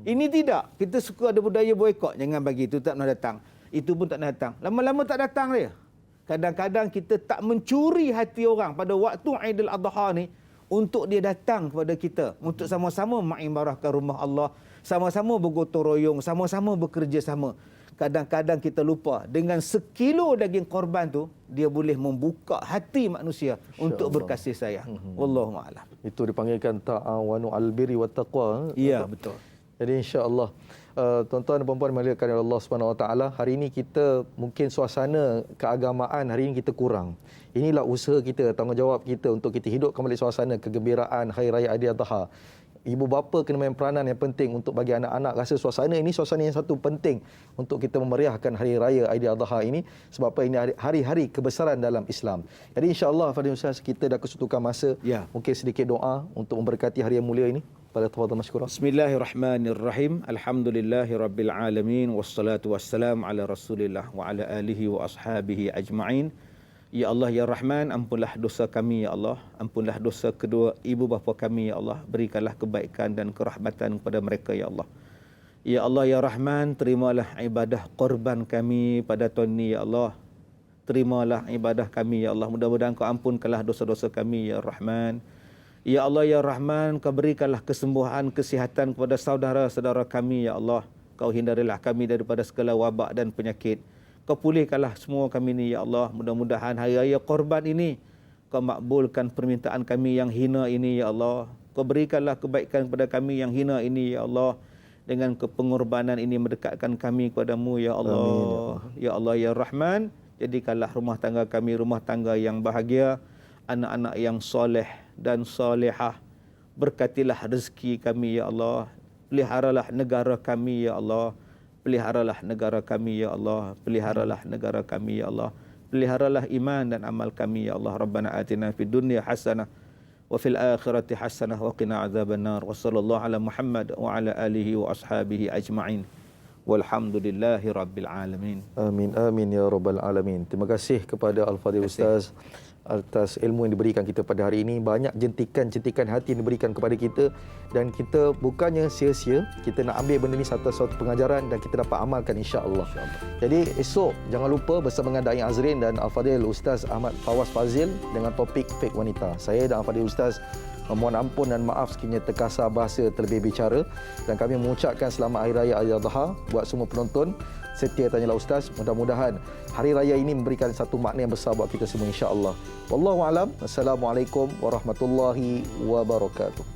Ini tidak. Kita suka ada budaya boykot. Jangan bagi, itu tak pernah datang. Itu pun tak pernah datang. Lama-lama tak datang dia. Kadang-kadang kita tak mencuri hati orang pada waktu Aidil Adha ni untuk dia datang kepada kita. Untuk sama-sama mengimarahkan rumah Allah. Sama-sama bergotong royong. Sama-sama bekerja sama. Kadang-kadang kita lupa. Dengan sekilo daging korban tu, dia boleh membuka hati manusia untuk berkasih sayang. Wallahu a'lam. Itu dipanggilkan ta'awanu al-birri wat taqwa. Ya, betul. Jadi insya-Allah tuan-tuan dan puan-puan dimuliakan oleh Allah Subhanahu Wa Taala, hari ini kita mungkin suasana keagamaan hari ini kita kurang. Inilah usaha kita, tanggungjawab kita untuk kita hidup kembali suasana kegembiraan Hari Raya Aidil Adha. Ibu bapa kena main peranan yang penting untuk bagi anak-anak rasa suasana ini suasana yang satu penting untuk kita memeriahkan Hari Raya Aidil Adha ini, sebab apa, ini hari-hari kebesaran dalam Islam. Jadi insya-Allah Fadil Ustaz, kita dah kesutukan masa. Ya. Mungkin sedikit doa untuk memberkati hari yang mulia ini. Pada tafadhal masykurah. Bismillahirrahmanirrahim. Alhamdulillahirabbil alamin wassalatu wassalamu ala Rasulillah wa ala alihi wa ashabihi ajma'in. Ya Allah ya Rahman, ampunlah dosa kami ya Allah, ampunlah dosa kedua ibu bapa kami ya Allah, berikanlah kebaikan dan kerahmatan kepada mereka ya Allah. Ya Allah ya Rahman, terimalah ibadah korban kami pada tahun ini ya Allah. Terimalah ibadah kami ya Allah, mudah-mudahan Kau ampunkanlah dosa-dosa kami ya Rahman. Ya Allah ya Rahman, Kau berikanlah kesembuhan, kesihatan kepada saudara-saudara kami ya Allah. Kau hindarilah kami daripada segala wabak dan penyakit. Kau pulihkanlah semua kami ini ya Allah. Mudah-mudahan hari raya korban ini Kau makbulkan permintaan kami yang hina ini ya Allah. Kau berikanlah kebaikan kepada kami yang hina ini ya Allah. Dengan kepengorbanan ini mendekatkan kami kepadamu ya Allah. Amin. Ya Allah ya Rahman, jadikanlah rumah tangga kami rumah tangga yang bahagia, anak-anak yang soleh dan solehah. Berkatilah rezeki kami ya Allah. Peliharalah negara kami ya Allah. Peliharalah negara kami ya Allah. Peliharalah negara kami ya Allah. Peliharalah iman dan amal kami ya Allah. Rabbana atina fid dunya hasanah wa fil akhirati hasanah wa qina adzabannar. Wa sallallahu ala Muhammad wa ala alihi wa ashabihi ajma'in. Walhamdulillahi rabbil alamin. Amin amin ya rabbal alamin. Terima kasih kepada Al-Fadhil Ustaz atas ilmu yang diberikan kita pada hari ini. Banyak jentikan-jentikan hati yang diberikan kepada kita, dan kita bukannya sia-sia, kita nak ambil benda ni satu pengajaran dan kita dapat amalkan insya-Allah. Jadi esok jangan lupa bersama dengan Da'i Azrin dan Al-Fadhil Ustaz Ahmad Fawaz Fazil dengan topik fake wanita. Saya dan Al-Fadhil Ustaz memohon ampun dan maaf sekiranya terkasar bahasa terlebih bicara, dan kami mengucapkan selamat Hari Raya Aidil Adha buat semua penonton setia Tanyalah Ustaz. Mudah-mudahan hari raya ini memberikan satu makna yang besar buat kita semua insya-Allah. Wallahu a'lam. Assalamualaikum warahmatullahi wabarakatuh.